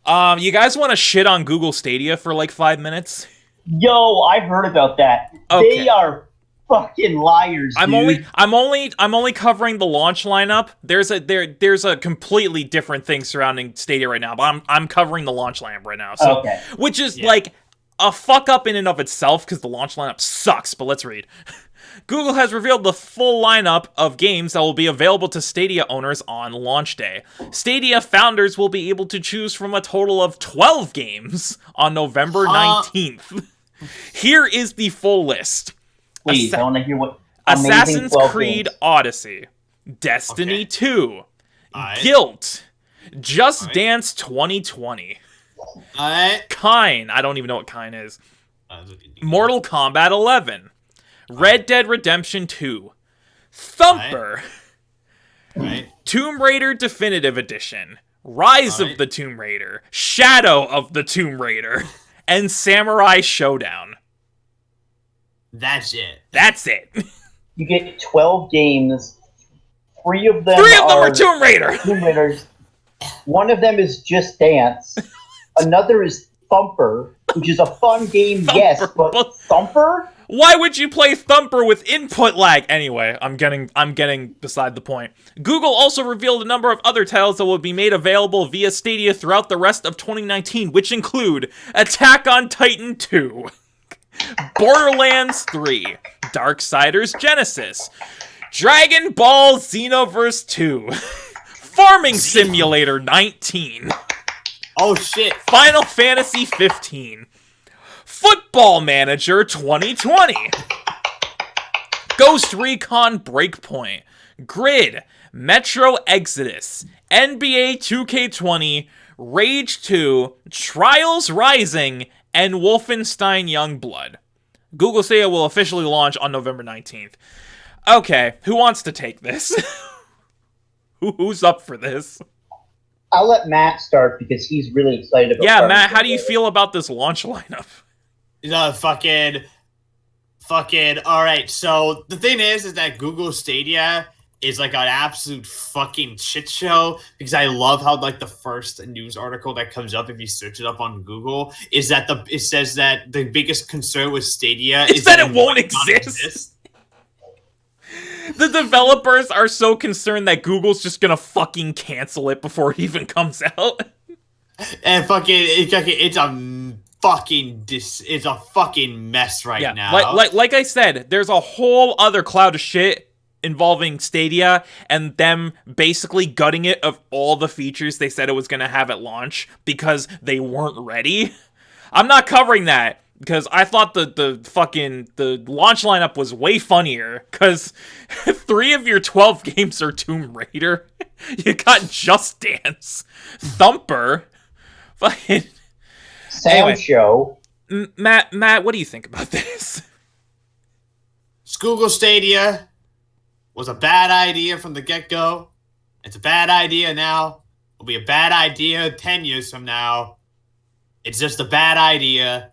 You guys want to shit on Google Stadia for like 5 minutes? Yo, I heard about that. Okay. They are fucking liars, dude. I'm only covering the launch lineup. There's a completely different thing surrounding Stadia right now, but I'm covering the launch lineup right now. So, okay. Which is like a fuck up in and of itself because the launch lineup sucks. But let's read. Google has revealed the full lineup of games that will be available to Stadia owners on launch day. Stadia founders will be able to choose from a total of 12 games on November 19th. Here is the full list. Please, I want to hear what Assassin's Creed Odyssey, Destiny 2, Guilt, Just Dance 2020, Kine, I don't even know what Kine is, Mortal Kombat 11, Red Dead Redemption 2, Thumper, Tomb Raider Definitive Edition, Rise of the Tomb Raider, Shadow of the Tomb Raider, and Samurai Showdown. That's it. That's it. You get 12 games. Three of them are Tomb Raider. Tomb Raiders. One of them is Just Dance. Another is Thumper, which is a fun game, yes, but Thumper? Why would you play Thumper with input lag? Anyway, I'm getting beside the point. Google also revealed a number of other titles that will be made available via Stadia throughout the rest of 2019, which include Attack on Titan 2, Borderlands 3, Darksiders Genesis, Dragon Ball Xenoverse 2, Farming Simulator 19. Oh shit. Final Fantasy 15. Football Manager 2020. Ghost Recon Breakpoint. Grid. Metro Exodus. NBA 2K20. Rage 2. Trials Rising. And Wolfenstein Youngblood. Google Stadia will officially launch on November 19th. Okay, who wants to take this? Who's up for this? I'll let Matt start because he's really excited about it. Yeah, Matt, how do you feel about this launch lineup? Fucking, alright, so the thing is that Google Stadia is like an absolute fucking shit show because I love how like the first news article that comes up if you search it up on Google is that it says that the biggest concern with Stadia is that it won't exist. The developers are so concerned that Google's just gonna fucking cancel it before it even comes out. And it's a fucking mess right now. Like I said, there's a whole other cloud of shit involving Stadia and them basically gutting it of all the features they said it was gonna have at launch because they weren't ready. I'm not covering that. Because I thought the launch lineup was way funnier. Because 3 of your 12 games are Tomb Raider. You got Just Dance, Thumper, fucking Sound Show. Matt, what do you think about this? Google Stadia was a bad idea from the get-go. It's a bad idea now. It'll be a bad idea 10 years from now. It's just a bad idea.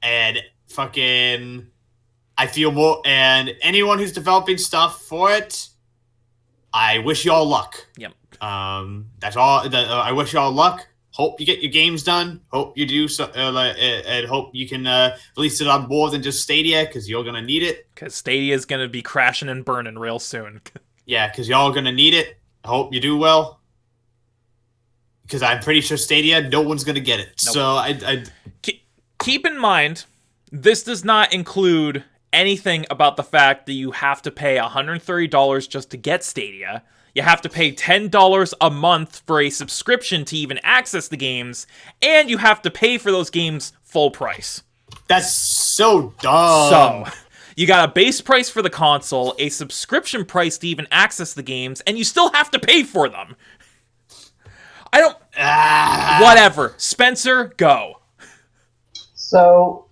And fucking, I feel more, and anyone who's developing stuff for it, I wish y'all luck. Yep. That's all. I wish y'all luck. Hope you get your games done. Hope you do so, and hope you can release it on more than just Stadia, because you're gonna need it. Because Stadia is gonna be crashing and burning real soon. Yeah, because y'all gonna need it. I hope you do well. Because I'm pretty sure Stadia, no one's gonna get it. Nope. So I Keep in mind, this does not include anything about the fact that you have to pay $130 just to get Stadia. You have to pay $10 a month for a subscription to even access the games, and you have to pay for those games full price. That's so dumb. So, you got a base price for the console, a subscription price to even access the games, and you still have to pay for them. I don't... Whatever. Spencer, go. So,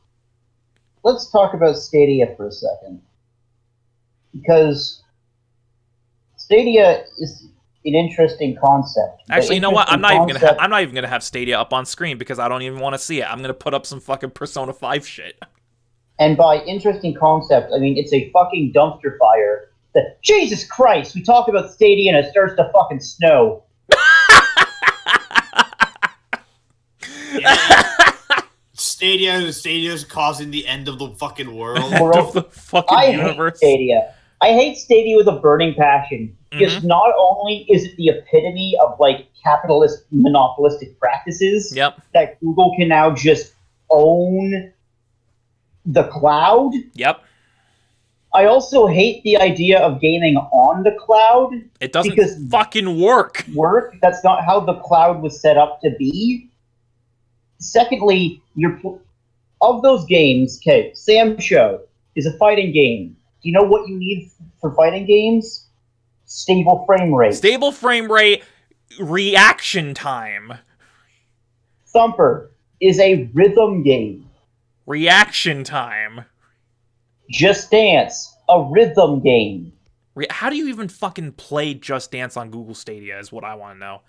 let's talk about Stadia for a second. Because Stadia is an interesting concept. Actually, you know what? I'm not even gonna have Stadia up on screen because I don't even want to see it. I'm gonna put up some fucking Persona 5 shit. And by interesting concept, I mean it's a fucking dumpster fire. That Jesus Christ, we talk about Stadia and it starts to fucking snow. Stadia's causing the end of the fucking world. Of the fucking universe. I hate Stadia with a burning passion. Because not only is it the epitome of like capitalist monopolistic practices that Google can now just own the cloud. Yep. I also hate the idea of gaming on the cloud. It doesn't fucking work. That's not how the cloud was set up to be. Secondly, of those games, okay, Sam Show is a fighting game. Do you know what you need for fighting games? Stable frame rate. Stable frame rate, reaction time. Thumper is a rhythm game. Reaction time. Just Dance, a rhythm game. How do you even fucking play Just Dance on Google Stadia is what I want to know.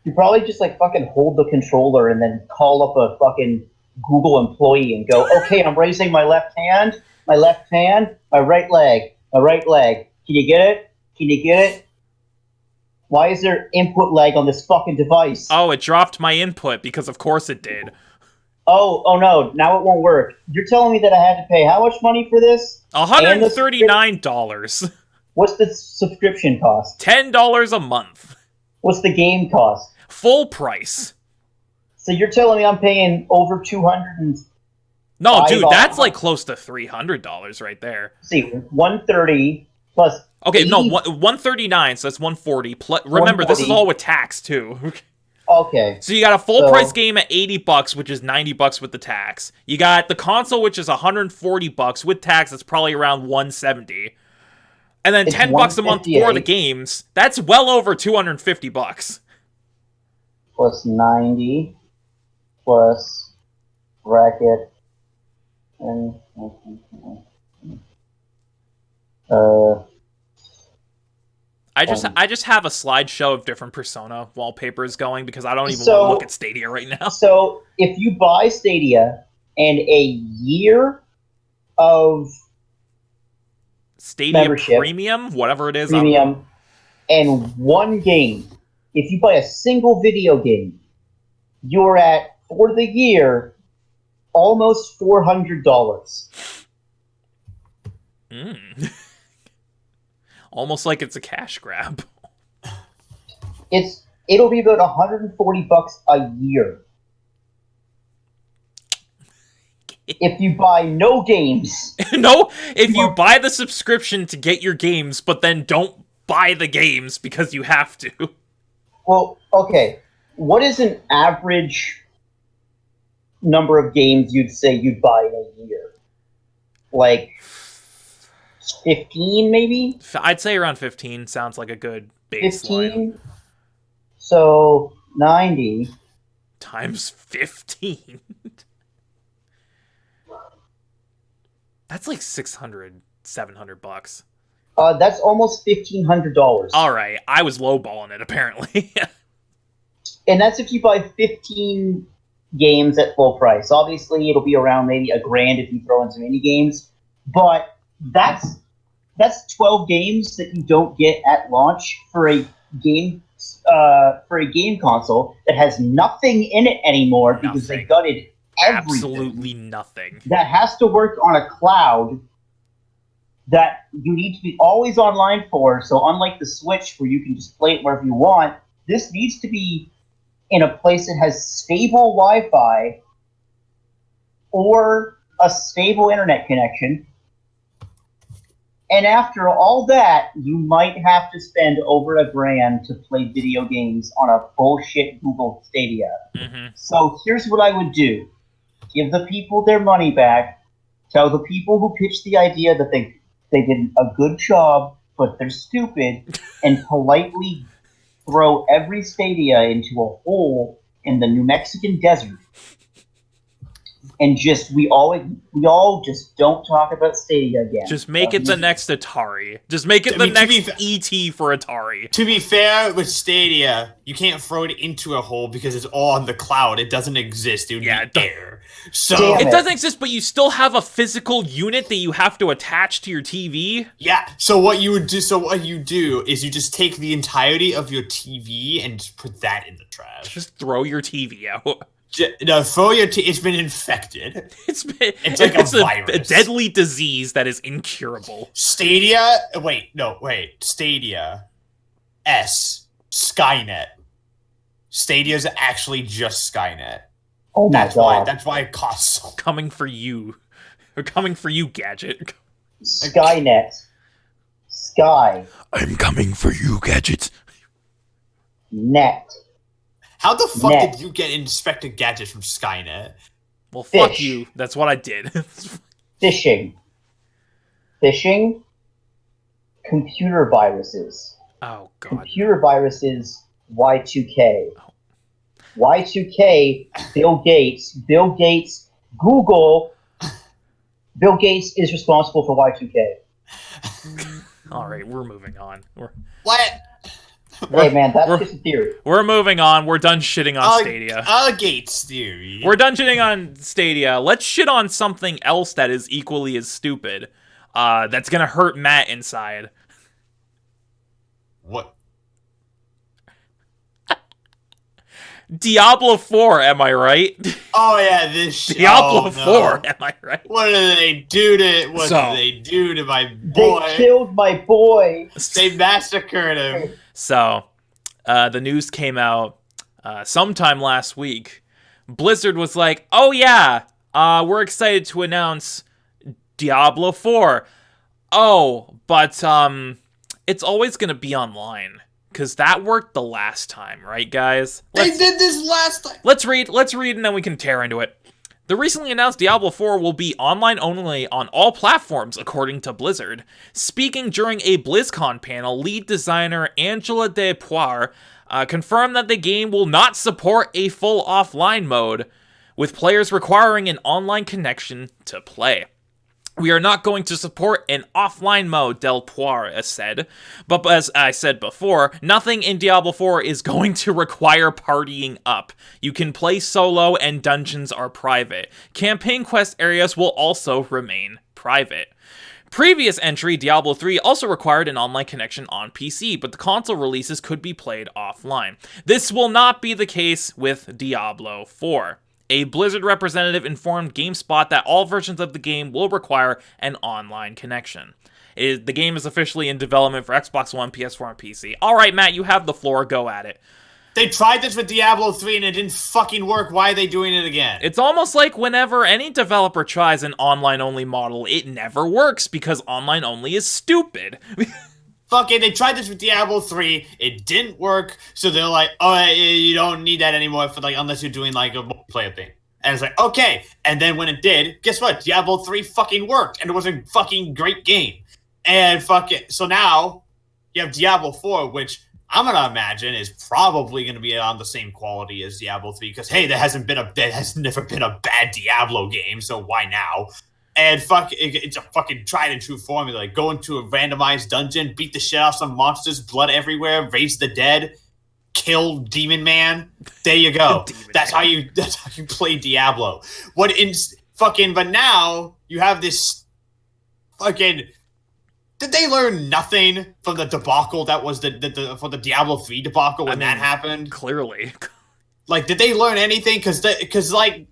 You probably just like fucking hold the controller and then call up a fucking Google employee and go, okay, I'm raising my left hand, my right leg. Can you get it? Why is there input lag on this fucking device? Oh, it dropped my input because of course it did. Oh no, now it won't work. You're telling me that I had to pay how much money for this? $139. What's the subscription cost? $10 a month. What's the game cost? Full price. So you're telling me I'm paying over $200? No, dude, that's like close to $300 right there. See, $130 plus. Okay, no, $139, so that's $140. Remember, this is all with tax too. Okay. So you got a full price game at $80, which is $90 with the tax. You got the console, which is $140 with tax. That's probably around $170. And then $10 a month for the games. That's well over $250. Plus 90 plus bracket and I just have a slideshow of different Persona wallpapers going because I don't even want to look at Stadia right now. So if you buy Stadia and a year of Stadia membership, Premium, whatever it is, Premium, and one game, if you buy a single video game, you're at, for the year, almost $400. Almost like it's a cash grab. It'll be about $140 a year. If you buy no games. No, if you buy the subscription to get your games, but then don't buy the games because you have to. Well, okay. What is an average number of games you'd say you'd buy in a year? Like 15, maybe? I'd say around 15 sounds like a good baseline. 15? So 90 times 15. That's like $600, $700. That's almost $1,500. All right, I was lowballing it apparently. And that's if you buy 15 games at full price. Obviously, it'll be around maybe $1,000 if you throw in some indie games. But that's 12 games that you don't get at launch for a game console that has nothing in it anymore because they gutted everything. Absolutely nothing. That has to work on a cloud that you need to be always online for. So unlike the Switch where you can just play it wherever you want, this needs to be in a place that has stable Wi-Fi or a stable internet connection And after all that, you might have to spend over $1,000 to play video games on a bullshit Google Stadia. Mm-hmm. So here's what I would do. Give the people their money back. Tell the people who pitched the idea that they did a good job, but they're stupid, and politely throw every Stadia into a hole in the New Mexican desert. And we all just don't talk about Stadia again. Just make it the next Atari. Just make it the next ET for Atari. To be fair, with Stadia, you can't throw it into a hole because it's all on the cloud. It doesn't exist. It would be air. So it doesn't exist, but you still have a physical unit that you have to attach to your TV. Yeah. So what you do is you just take the entirety of your TV and just put that in the trash. Just throw your TV out. No, it's been infected. It's like a virus. A deadly disease that is incurable. Stadia. Stadia. Skynet. Stadia's actually just Skynet. Oh my God. That's why it costs so much. Coming for you. They're coming for you, Gadget. Skynet. Sky. I'm coming for you, Gadget. Net. How the fuck did you get Inspector Gadget from Skynet? Well, fuck you. That's what I did. Phishing. Computer viruses. Oh, God. Computer viruses, Y2K. Y2K, Bill Gates, Google. Bill Gates is responsible for Y2K. All right, we're moving on. What? Hey, man, that's just a theory. We're moving on. We're done shitting on Stadia. Gates theory. We're done shitting on Stadia. Let's shit on something else that is equally as stupid. That's gonna hurt Matt inside. What? Diablo 4, am I right? Oh yeah, this Diablo 4, am I right? What did they do to my boy? They killed my boy. They massacred him. So, the news came out sometime last week. Blizzard was like, "Oh yeah, we're excited to announce Diablo 4. Oh, but it's always gonna be online." Because that worked the last time, right, guys? They did this last time. Let's read, and then we can tear into it. The recently announced Diablo 4 will be online only on all platforms, according to Blizzard. Speaking during a BlizzCon panel, lead designer Angela de Poire confirmed that the game will not support a full offline mode, with players requiring an online connection to play. We are not going to support an offline mode, Del Poire said. But as I said before, nothing in Diablo 4 is going to require partying up. You can play solo and dungeons are private. Campaign quest areas will also remain private. Previous entry, Diablo 3, also required an online connection on PC, but the console releases could be played offline. This will not be the case with Diablo 4. A Blizzard representative informed GameSpot that all versions of the game will require an online connection. The game is officially in development for Xbox One, PS4, and PC. All right, Matt, you have the floor. Go at it. They tried this with Diablo 3 and it didn't fucking work. Why are they doing it again? It's almost like whenever any developer tries an online-only model, it never works because online-only is stupid. Fucking, they tried this with Diablo 3, it didn't work, so they're like, oh, you don't need that anymore for unless you're doing a multiplayer thing. And it's like, okay. And then when it did, guess what? Diablo 3 fucking worked, and it was a fucking great game. And so now, you have Diablo 4, which I'm gonna imagine is probably gonna be on the same quality as Diablo 3, because hey, there has never been a bad Diablo game, so why now? And it's a fucking tried and true formula. Like, go into a randomized dungeon, beat the shit out of some monsters, blood everywhere, raise the dead, kill Demon Man. There you go. That's how you play Diablo. But now you have this fucking. Did they learn nothing from the debacle that was for the Diablo 3 debacle when that happened? Clearly. Did they learn anything? Because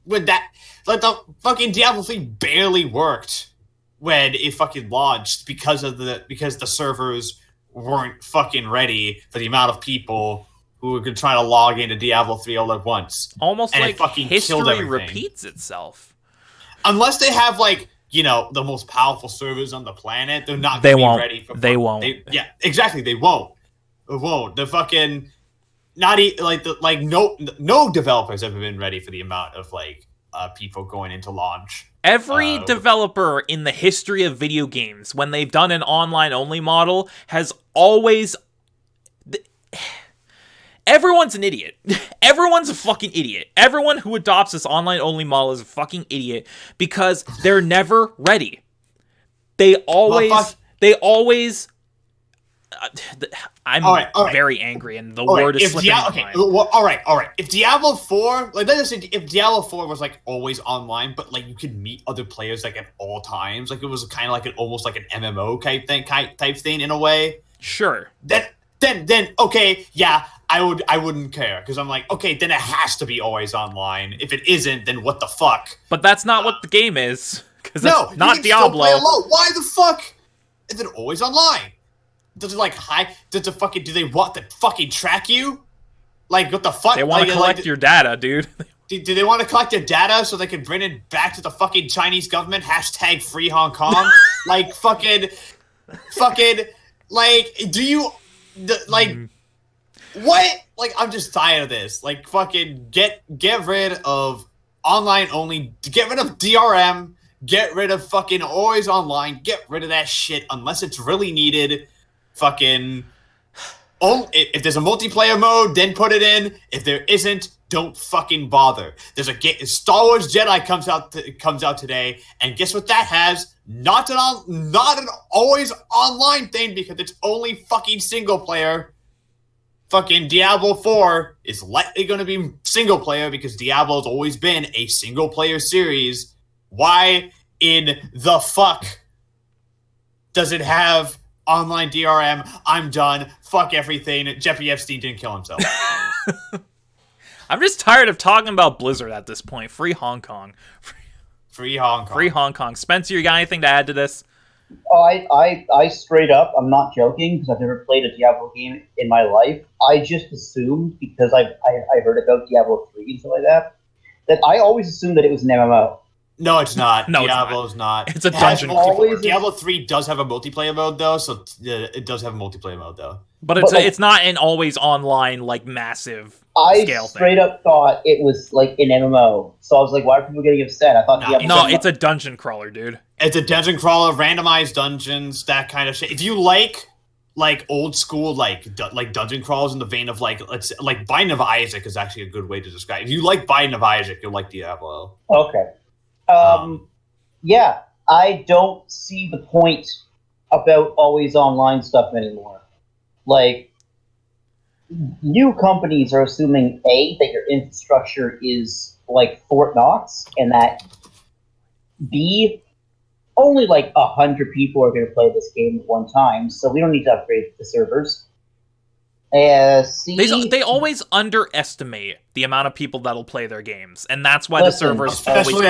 with that. The fucking Diablo 3 barely worked when it fucking launched because the servers weren't fucking ready for the amount of people who were trying to log into Diablo 3 all at once. Almost and like it fucking history killed everything. repeats itself. Unless they have the most powerful servers on the planet, they're not They going to won't. be ready for. They won't. Yeah, exactly. They won't. It won't. The fucking no developers have ever been ready for the amount of people going into launch. Every developer in the history of video games, when they've done an online-only model, has always... Everyone's an idiot. Everyone's a fucking idiot. Everyone who adopts this online-only model is a fucking idiot because they're never ready. They always... I'm all right. very angry, and the word is slipping my mind. All right. If Diablo 4, let's just say, if Diablo 4 was always online, but you could meet other players at all times, it was kind of almost like an MMO type thing in a way. Sure. Then okay, yeah, I wouldn't care because I'm okay, then it has to be always online. If it isn't, then what the fuck? But that's not what the game is, because no, it's not you can Diablo. Still play alone. Why the fuck is it always online? Does it do they want to fucking track you? What the fuck? They want to collect your data, dude. Do they want to collect your data so they can bring it back to the fucking Chinese government? # free Hong Kong? Do you... What? I'm just tired of this. Fucking get rid of online only. Get rid of DRM. Get rid of fucking always online. Get rid of that shit unless it's really needed. Fucking... if there's a multiplayer mode, then put it in. If there isn't, don't fucking bother. There's a Star Wars Jedi comes out today, and guess what that has? Not an always online thing because it's only fucking single player. Fucking Diablo 4 is likely going to be single player because Diablo's always been a single player series. Why in the fuck does it have online DRM? I'm done. Fuck everything. Jeffrey Epstein didn't kill himself. I'm just tired of talking about Blizzard at this point. Free Hong Kong. Free Hong Kong. Free Hong Kong. Spencer, you got anything to add to this? Oh, I straight up, I'm not joking because I've never played a Diablo game in my life. I just assumed, because I heard about Diablo 3 and stuff like that I always assumed that it was an MMO. No, it's not. No, Diablo's not. It's a dungeon. Diablo 3 does have a multiplayer mode, though, so it does have a multiplayer mode, though. But it's not an always online, massive scale thing. I straight up thought it was, an MMO. So I was like, why are people getting upset? I thought No, it's a dungeon crawler, dude. It's a dungeon crawler, randomized dungeons, that kind of shit. If you like old school, dungeon crawlers in the vein of, Binding of Isaac is actually a good way to describe it. If you like Binding of Isaac, you'll like Diablo. Okay. Yeah, I don't see the point about always online stuff anymore. New companies are assuming that your infrastructure is like Fort Knox, and that B, only 100 people are going to play this game at one time, so we don't need to upgrade the servers. C, they always underestimate the amount of people that'll play their games, and that's why the servers especially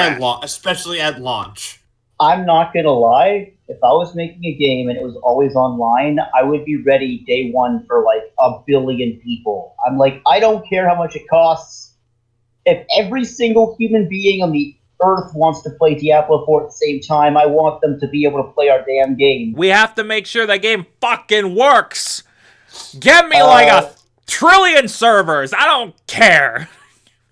at launch. I'm not gonna lie. If I was making a game and it was always online, I would be ready day one for 1 billion people. I'm I don't care how much it costs. If every single human being on the earth wants to play Diablo 4 at the same time, I want them to be able to play our damn game. We have to make sure that game fucking works. Get me a trillion servers. I don't care.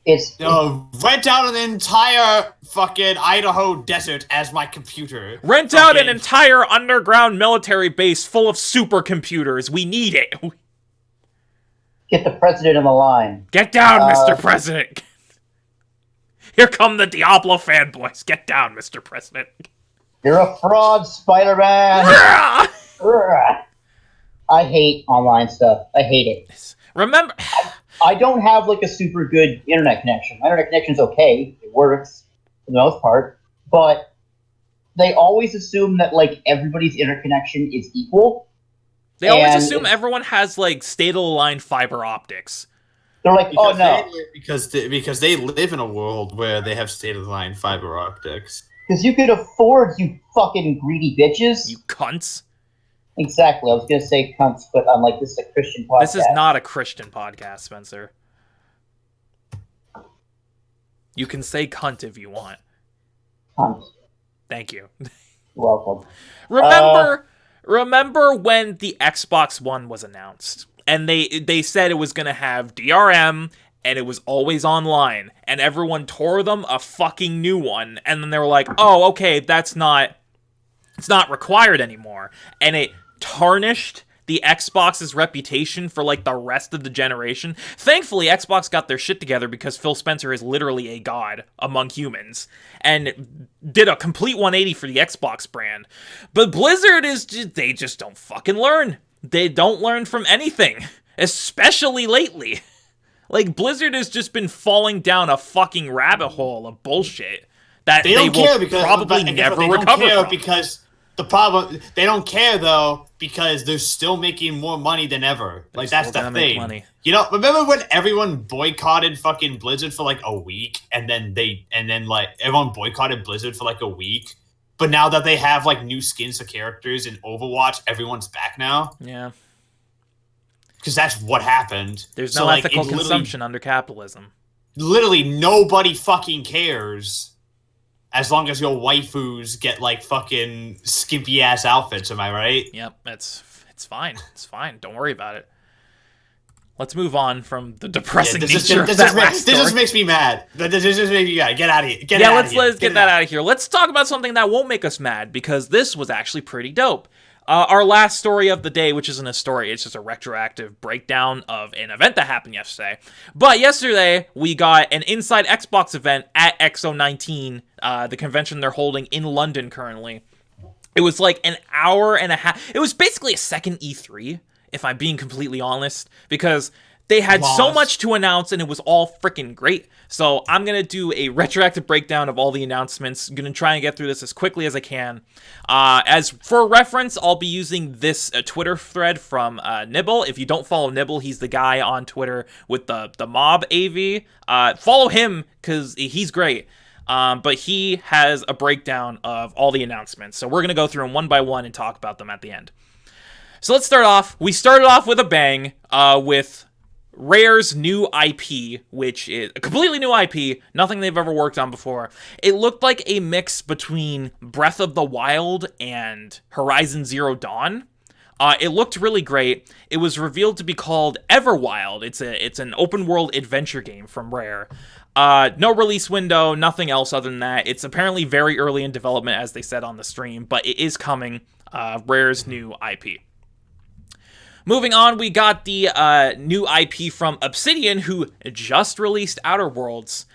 Rent out an entire fucking Idaho desert as my computer. Rent out an entire underground military base full of supercomputers. We need it. Get the president on the line. Get down, Mr. President. Here come the Diablo fanboys. Get down, Mr. President. You're a fraud, Spider-Man. I hate online stuff. I hate it. Remember... I don't have a super good internet connection. My internet connection's okay. It works for the most part. But they always assume that everybody's internet connection is equal. They always assume everyone has state-of-the-line fiber optics. They're oh no. Because they live in a world where they have state-of-the-line fiber optics. Because you could afford, you fucking greedy bitches. You cunts. Exactly. I was going to say cunts, but this is a Christian podcast. This is not a Christian podcast, Spencer. You can say cunt if you want. Cunt. Thank you. Welcome. Remember when the Xbox One was announced, and they said it was going to have DRM, and it was always online, and everyone tore them a fucking new one, and then they were like, oh, okay, it's not required anymore, and it tarnished the Xbox's reputation for like the rest of the generation. Thankfully, Xbox got their shit together because Phil Spencer is literally a god among humans and did a complete 180 for the Xbox brand. But Blizzard they just don't fucking learn. They don't learn from anything, especially lately. Like, Blizzard has just been falling down a fucking rabbit hole of bullshit that they will probably never recover from. Because the problem, they don't care though, because they're still making more money than ever. Like, that's the thing. Money. You know, remember when everyone boycotted fucking Blizzard for like a week, and then like everyone boycotted Blizzard for like a week, but now that they have like new skins for characters in Overwatch, everyone's back now. Yeah. Because that's what happened. There's no ethical consumption under capitalism. Literally nobody fucking cares. As long as your waifus get, like, fucking skimpy-ass outfits, am I right? Yep, it's fine. It's fine. Don't worry about it. Let's move on from the depressing nature of that last story. This just makes me mad. This just makes me mad. Get out of here. Let's get that out of here. Let's talk about something that won't make us mad, because this was actually pretty dope. Our last story of the day, which isn't a story, it's just a retroactive breakdown of an event that happened yesterday. But yesterday, we got an Inside Xbox event at XO19, the convention they're holding in London currently. It was like an hour and a half. It was basically a second E3, if I'm being completely honest, because they had so much to announce, and it was all freaking great. So I'm going to do a retroactive breakdown of all the announcements. I'm going to try and get through this as quickly as I can. As for reference, I'll be using this Twitter thread from Nibble. If you don't follow Nibble, he's the guy on Twitter with the mob AV. Follow him, because he's great. But he has a breakdown of all the announcements. So we're going to go through them one by one and talk about them at the end. So let's start off. We started off with a bang with Rare's new IP, which is a completely new IP, nothing they've ever worked on before. It looked like a mix between Breath of the Wild and Horizon Zero Dawn. It looked really great. It was revealed to be called Everwild. It's an open world adventure game from Rare. No release window, nothing else other than that. It's apparently very early in development, as they said on the stream, but it is coming. Rare's new IP. Moving on, we got the new IP from Obsidian, who just released Outer Worlds.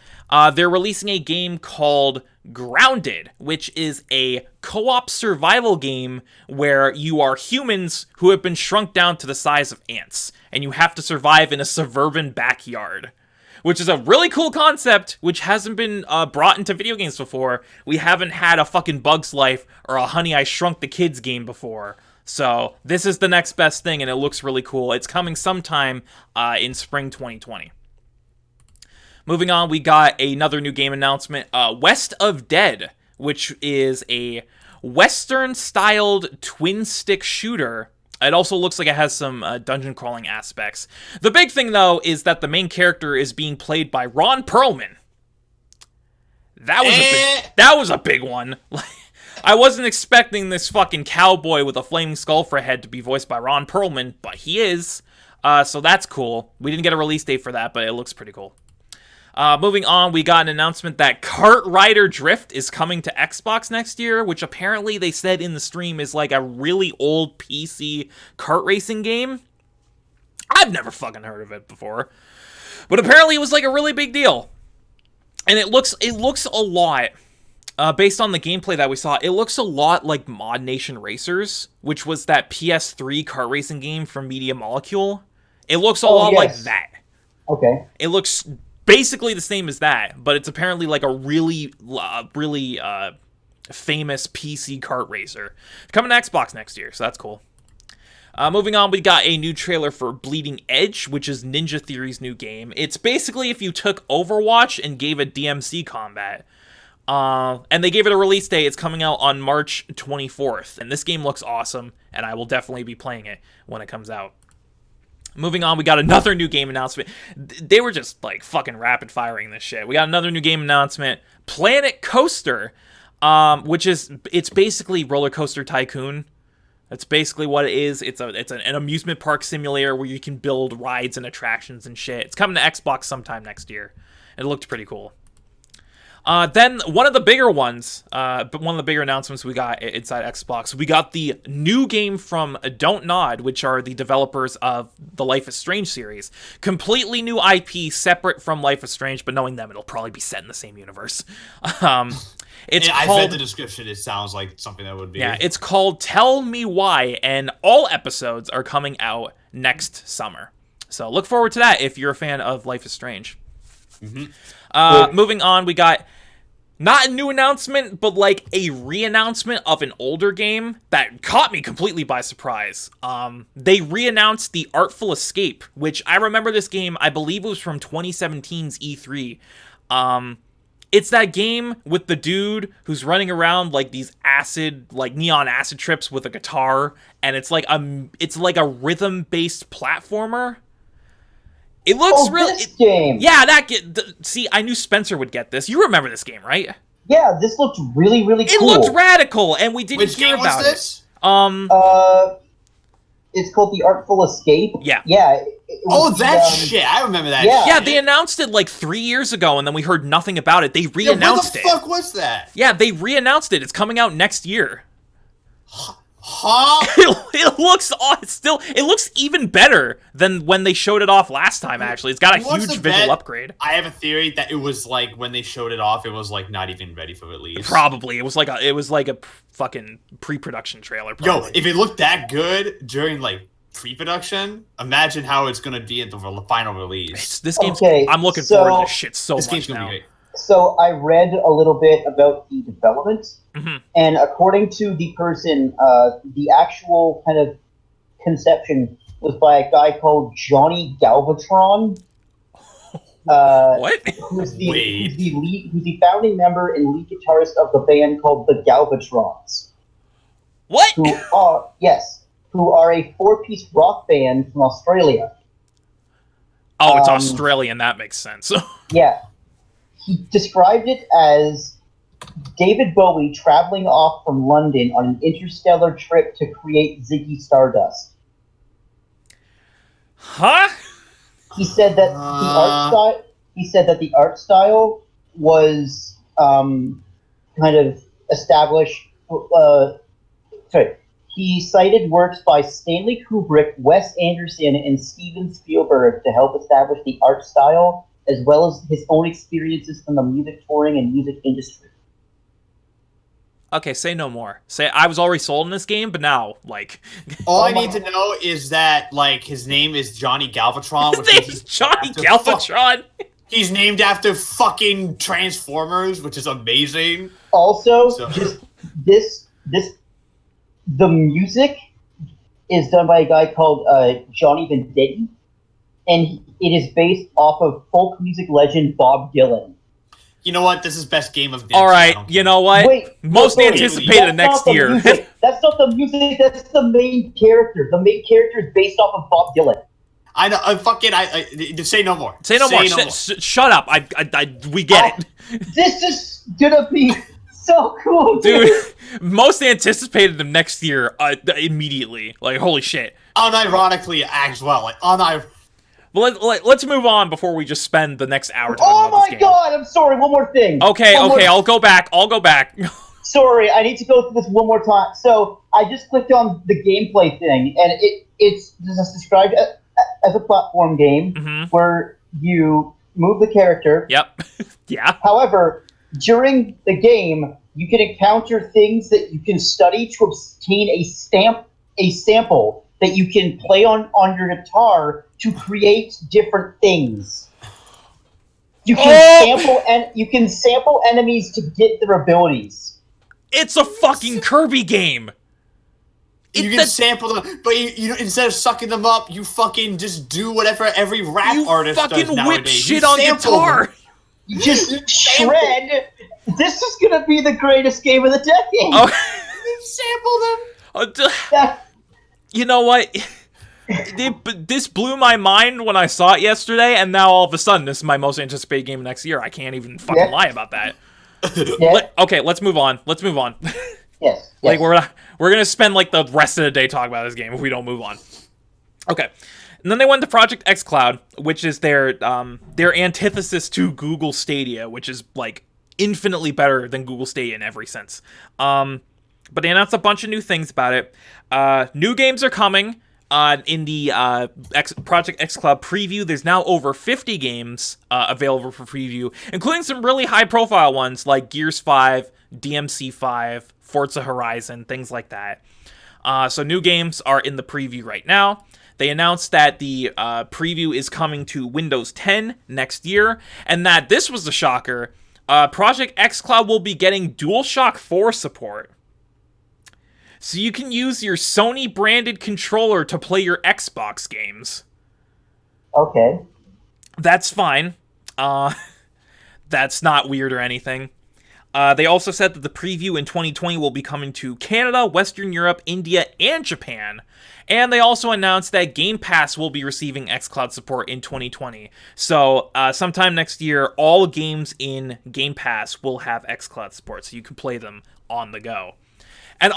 They're releasing a game called Grounded, which is a co-op survival game where you are humans who have been shrunk down to the size of ants, and you have to survive in a suburban backyard, which is a really cool concept, which hasn't been brought into video games before. We haven't had a fucking Bug's Life or a Honey, I Shrunk the Kids game before. So this is the next best thing, and it looks really cool. It's coming sometime in spring 2020. Moving on, we got another new game announcement, West of Dead, which is a Western-styled twin-stick shooter. It also looks like it has some dungeon crawling aspects. The big thing, though, is that the main character is being played by Ron Perlman. That was a big one. I wasn't expecting this fucking cowboy with a flaming skull for a head to be voiced by Ron Perlman, but he is. So that's cool. We didn't get a release date for that, but it looks pretty cool. Moving on, we got an announcement that Kart Rider Drift is coming to Xbox next year, which apparently they said in the stream is like a really old PC kart racing game. I've never fucking heard of it before, but apparently it was like a really big deal. And it looks a lot, based on the gameplay that we saw, it looks a lot like Mod Nation Racers, which was that PS3 kart racing game from Media Molecule. It looks a lot like that. Okay. It looks basically the same as that, but it's apparently like a really famous PC kart racer. Coming to Xbox next year, so that's cool. Moving on, we got a new trailer for Bleeding Edge, which is Ninja Theory's new game. It's basically if you took Overwatch and gave it DMC combat. And they gave it a release date. It's coming out on March 24th. And this game looks awesome, and I will definitely be playing it when it comes out. Moving on, we got another new game announcement. They were just, like, fucking rapid-firing this shit. We got another new game announcement. Planet Coaster. which it's basically Roller Coaster Tycoon. That's basically what it is. It's an amusement park simulator where you can build rides and attractions and shit. It's coming to Xbox sometime next year. It looked pretty cool. Then one of the bigger ones, but one of the bigger announcements we got inside Xbox, we got the new game from Don't Nod, which are the developers of the Life is Strange series. Completely new IP, separate from Life is Strange, but knowing them, it'll probably be set in the same universe. I've read the description. It sounds like something that would be. Yeah, it's called Tell Me Why, and all episodes are coming out next summer. So look forward to that if you're a fan of Life is Strange. Mm-hmm. Moving on, we got not a new announcement, but like a re-announcement of an older game that caught me completely by surprise. They re-announced The Artful Escape, which I remember this game, I believe it was from 2017's E3. It's that game with the dude who's running around like these neon acid trips with a guitar, and it's like a rhythm-based platformer. It looks game. Yeah, see, I knew Spencer would get this. You remember this game, right? Yeah, this looked really, really cool. It looked radical, and we didn't hear about it. It's called The Artful Escape. Yeah. Yeah. Shit. I remember that. Yeah, they announced it like 3 years ago, and then we heard nothing about it. They re-announced it. What the fuck was that? Yeah, they re-announced it. It's coming out next year. Huh? It looks even better than when they showed it off last time, actually. It's got a huge visual upgrade. I have a theory that it was like when they showed it off, it was like not even ready for release. Probably. It was like a fucking pre-production trailer. Probably. Yo, if it looked that good during like pre-production, imagine how it's gonna be at the final release. This game's I'm looking forward to this shit so much now. So I read a little bit about the development, and according to the person, the actual kind of conception was by a guy called Johnny Galvatron. What? Who's the founding member and lead guitarist of the band called the Galvatrons. What? Who are a 4-piece rock band from Australia. Oh, it's Australian. That makes sense. Yeah. He described it as David Bowie traveling off from London on an interstellar trip to create Ziggy Stardust. Huh? He said that the art style was kind of established. He cited works by Stanley Kubrick, Wes Anderson, and Steven Spielberg to help establish the art style, as well as his own experiences from the music touring and music industry. Okay, say no more. Say I was already sold in this game, but now, like... All I need to know is that, like, his name is Johnny Galvatron. His name is Johnny Galvatron? He's named after fucking Transformers, which is amazing. Also, the music is done by a guy called Johnny Venditti, and it is based off of folk music legend Bob Dylan. You know what? This is best game of next. All right, you know what? Most anticipated next year. That's not the music. That's the main character. The main character is based off of Bob Dylan. I know. Say no more. Say no more. Shut up. We get it. This is gonna be so cool, dude. Most anticipated of next year immediately. Like, holy shit. Unironically, as well. Well, let's move on before we just spend the next hour talking about this game. Oh my god, I'm sorry, one more thing. Okay, I'll go back. Sorry, I need to go through this one more time. So, I just clicked on the gameplay thing, and it's described as a platform game where you move the character. Yep. Yeah. However, during the game, you can encounter things that you can study to obtain a sample that you can play on your guitar to create different things. You can sample enemies to get their abilities. It's a fucking Kirby game. You can sample them, but you instead of sucking them up, you fucking just do whatever every rap artist does nowadays. You fucking whip shit on guitar. Them. You just shred. This is gonna be the greatest game of the decade. Oh. Sample them. You know what? This blew my mind when I saw it yesterday, and now all of a sudden, this is my most anticipated game next year. I can't even fucking lie about that. Yeah. Okay, let's move on. Yes. Like we're gonna spend like the rest of the day talking about this game if we don't move on. Okay. And then they went to Project xCloud, which is their antithesis to Google Stadia, which is like infinitely better than Google Stadia in every sense. But they announced a bunch of new things about it. New games are coming. In the Project xCloud preview, there's now over 50 games available for preview, including some really high-profile ones like Gears 5, DMC5, Forza Horizon, things like that. So new games are in the preview right now. They announced that the preview is coming to Windows 10 next year, and that, this was the shocker, Project xCloud will be getting DualShock 4 support. So you can use your Sony-branded controller to play your Xbox games. Okay. That's fine. That's not weird or anything. They also said that the preview in 2020 will be coming to Canada, Western Europe, India, and Japan. And they also announced that Game Pass will be receiving xCloud support in 2020. So sometime next year, all games in Game Pass will have xCloud support, so you can play them on the go. And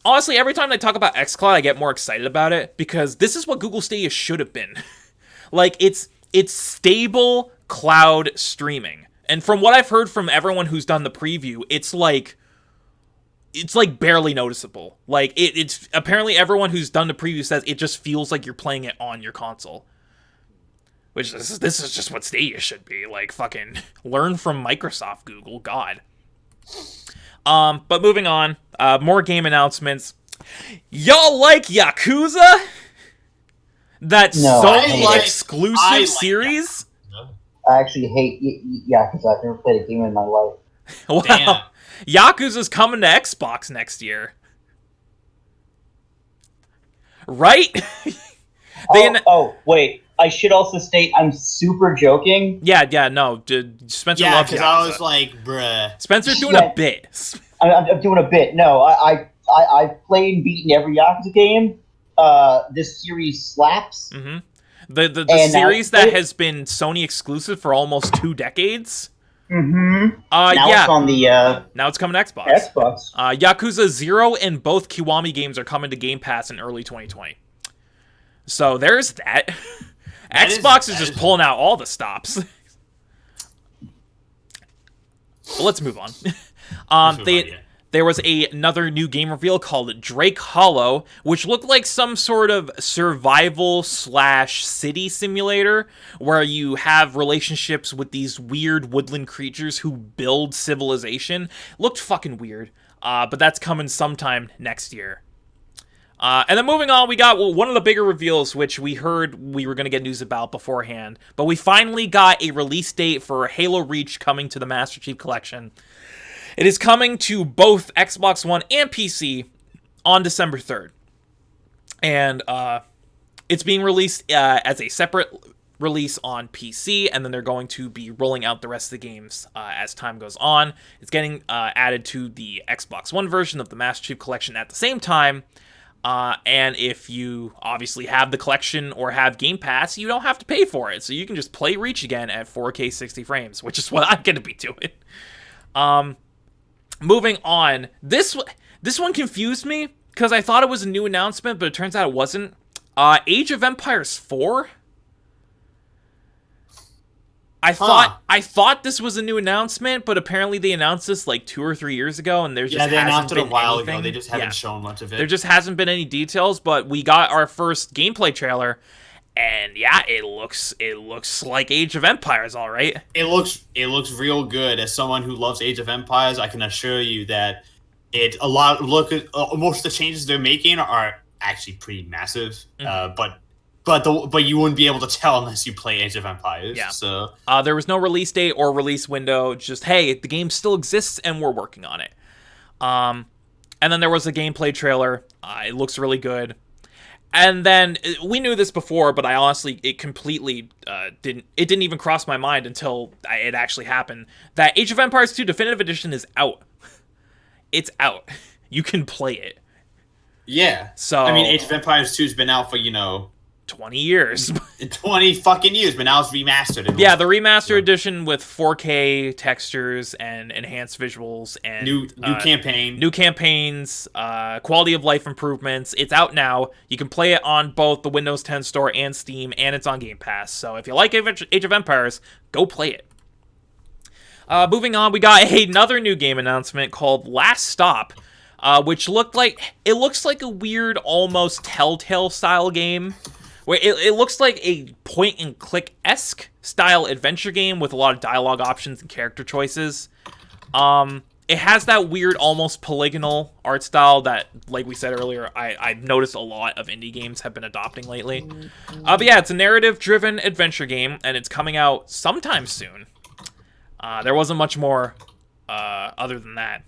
honestly, every time they talk about xCloud, I get more excited about it, because this is what Google Stadia should have been. Like, it's stable cloud streaming. And from what I've heard from everyone who's done the preview, it's like barely noticeable. Like, it's apparently everyone who's done the preview says it just feels like you're playing it on your console. Which, this is just what Stadia should be. Like, fucking learn from Microsoft, Google. God. But moving on, more game announcements. Y'all like Yakuza? That Sony exclusive series? I actually hate Yakuza. I've never played a game in my life. Well, Damn. Yakuza's coming to Xbox next year. Right? Wait. I should also state I'm super joking. Yeah, no. Spencer loves Yakuza. because I was like, bruh. Spencer's doing a bit. I'm doing a bit. No, I've played and beaten every Yakuza game. This series slaps. Mm-hmm. The series that has been Sony exclusive for almost 2 decades. Mm-hmm. Now it's on the now it's coming to Xbox. Xbox. Yakuza 0 and both Kiwami games are coming to Game Pass in early 2020. So there's that. Xbox is just pulling out all the stops. Well, let's move on. There was another new game reveal called Drake Hollow, which looked like some sort of survival/city simulator where you have relationships with these weird woodland creatures who build civilization. Looked fucking weird, but that's coming sometime next year. And then moving on, we got one of the bigger reveals, which we heard we were going to get news about beforehand, but we finally got a release date for Halo Reach coming to the Master Chief Collection. It is coming to both Xbox One and PC on December 3rd. And it's being released as a separate release on PC, and then they're going to be rolling out the rest of the games as time goes on. It's getting added to the Xbox One version of the Master Chief Collection at the same time. And if you obviously have the collection or have Game Pass, you don't have to pay for it. So you can just play Reach again at 4K 60 frames, which is what I'm going to be doing. Moving on, this one confused me because I thought it was a new announcement, but it turns out it wasn't. Age of Empires 4? I thought this was a new announcement, but apparently they announced this like 2 or 3 years ago, and they announced it a while ago. They just haven't shown much of it. There just hasn't been any details, but we got our first gameplay trailer, and yeah, it looks like Age of Empires, all right. It looks real good. As someone who loves Age of Empires, I can assure you that most of the changes they're making are actually pretty massive. Mm-hmm. But you wouldn't be able to tell unless you play Age of Empires. Yeah. So there was no release date or release window. Just, hey, the game still exists and we're working on it. And then there was a gameplay trailer. It looks really good. And then we knew this before, but I honestly, it completely didn't even cross my mind until it actually happened. That Age of Empires 2 Definitive Edition is out. It's out. You can play it. Yeah. So I mean, Age of Empires 2 has been out for 20 years. 20 fucking years, but now it's remastered. Yeah, the remastered edition with 4K textures and enhanced visuals and new campaign, new campaigns, quality of life improvements. It's out now. You can play it on both the Windows 10 store and Steam, and it's on Game Pass. So if you like Age of Empires, go play it. Moving on, we got another new game announcement called Last Stop, which looks like a weird, almost Telltale style game. Where it looks like a point-and-click-esque style adventure game with a lot of dialogue options and character choices. It has that weird, almost polygonal art style that, like we said earlier, I've noticed a lot of indie games have been adopting lately. But yeah, it's a narrative-driven adventure game, and it's coming out sometime soon. There wasn't much more other than that.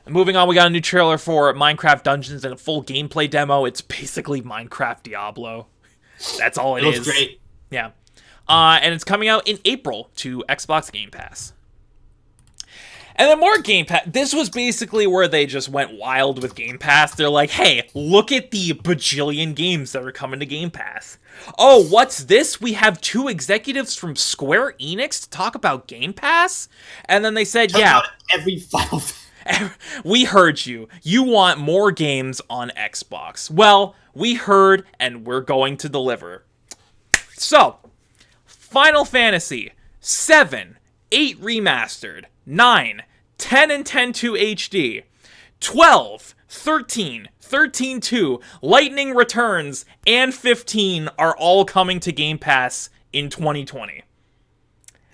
Moving on, we got a new trailer for Minecraft Dungeons and a full gameplay demo. It's basically Minecraft Diablo. That's all it is. It looks great. Yeah. And it's coming out in April to Xbox Game Pass. And then more Game Pass. This was basically where they just went wild with Game Pass. They're like, hey, look at the bajillion games that are coming to Game Pass. Oh, what's this? We have 2 executives from Square Enix to talk about Game Pass? And then they said, yeah. Every Final We heard you. You want more games on Xbox. Well, we heard, and we're going to deliver. So, Final Fantasy 7, 8 Remastered, 9, 10 and 10.2 HD, 12, 13, 13.2, Lightning Returns, and 15 are all coming to Game Pass in 2020.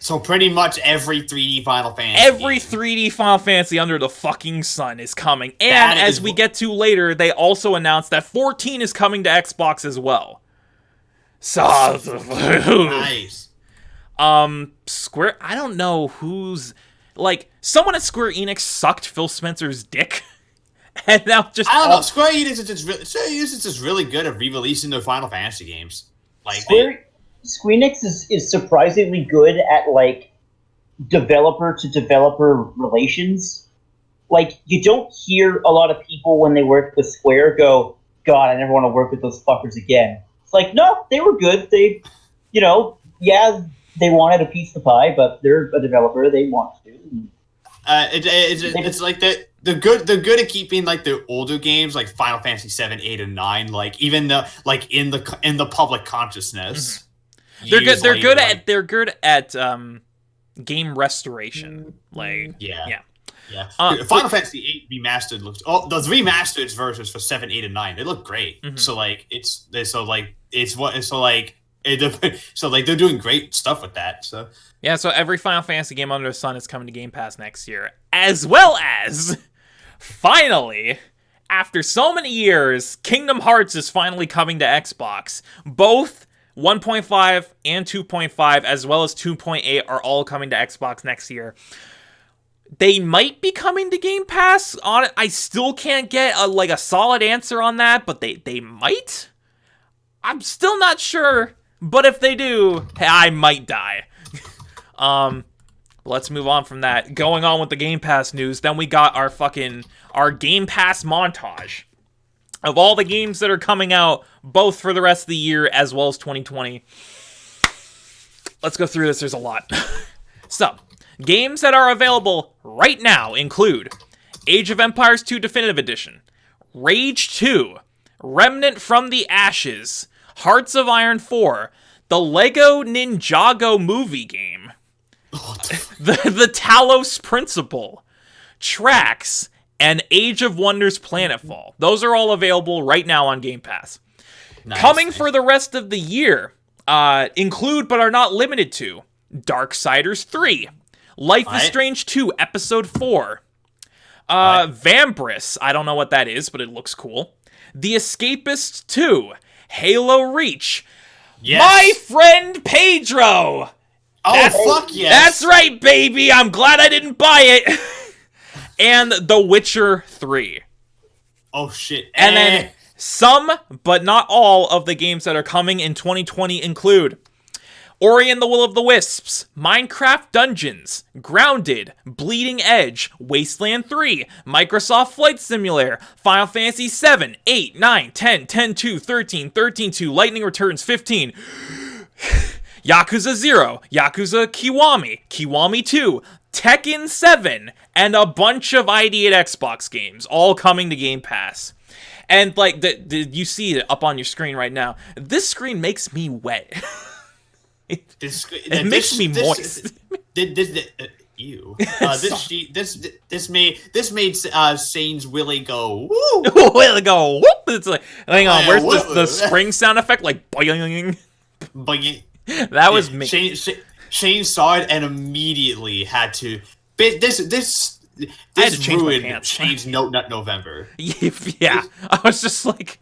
So pretty much every 3D Final Fantasy. Every 3D Final Fantasy under the fucking sun is coming. And as we get to later, they also announced that 14 is coming to Xbox as well. So nice. Square, I don't know who's like someone at Square Enix sucked Phil Spencer's dick. And now just I don't know. Square Enix is just really good at re-releasing their Final Fantasy games. Like Square Enix is surprisingly good at, like, developer-to-developer relations. Like, you don't hear a lot of people when they work with Square go, God, I never want to work with those fuckers again. It's like, no, they were good. They, yeah, they wanted a piece of the pie, but they're a developer. They want to. It's like that. They're good at keeping like their older games, like Final Fantasy 7, 8, and 9, like even in the public consciousness. Mm-hmm. They're good at game restoration. Like yeah. Final Fantasy 8 remastered looks. Oh, those remastered versions for 7, 8, and 9, they look great. Mm-hmm. So they're doing great stuff with that. So yeah, so every Final Fantasy game under the sun is coming to Game Pass next year, as well as finally, after so many years, Kingdom Hearts is finally coming to Xbox. Both 1.5 and 2.5, as well as 2.8, are all coming to Xbox next year. They might be coming to Game Pass. On it, I still can't get a solid answer on that, but they might. I'm still not sure, but if they do, I might die. Let's move on from that. Going on with the Game Pass news, then we got our Game Pass montage of all the games that are coming out, both for the rest of the year as well as 2020. Let's go through this. There's a lot. So, games that are available right now include Age of Empires 2 Definitive Edition, Rage 2, Remnant from the Ashes, Hearts of Iron 4, the Lego Ninjago movie game, the Talos Principle, Tracks, and Age of Wonders Planetfall. Those are all available right now on Game Pass. Nice. Coming for the rest of the year include, but are not limited to, Darksiders 3, Life is Strange 2 Episode 4, Vambrace, I don't know what that is, but it looks cool, The Escapist 2, Halo Reach, My Friend Pedro! Fuck yes! That's right, baby! I'm glad I didn't buy it! And The Witcher 3. Oh, shit. And then some, but not all, of the games that are coming in 2020 include Ori and the Will of the Wisps, Minecraft Dungeons, Grounded, Bleeding Edge, Wasteland 3, Microsoft Flight Simulator, Final Fantasy 7, 8, 9, 10, 10-2, 13, 13-2, Lightning Returns 15, Yakuza 0, Yakuza Kiwami, Kiwami 2, Tekken 7, and a bunch of ID at Xbox games, all coming to Game Pass. And, like, you see it up on your screen right now. This screen makes me wet. It makes me moist. Ew. This made Shane's Willy go woo. Willy go whoop. It's like, hang on, where's the spring sound effect? Like boing. That was me. Shane saw it and immediately had to. This ruined Shane's No Nut November. Yeah, I was just like,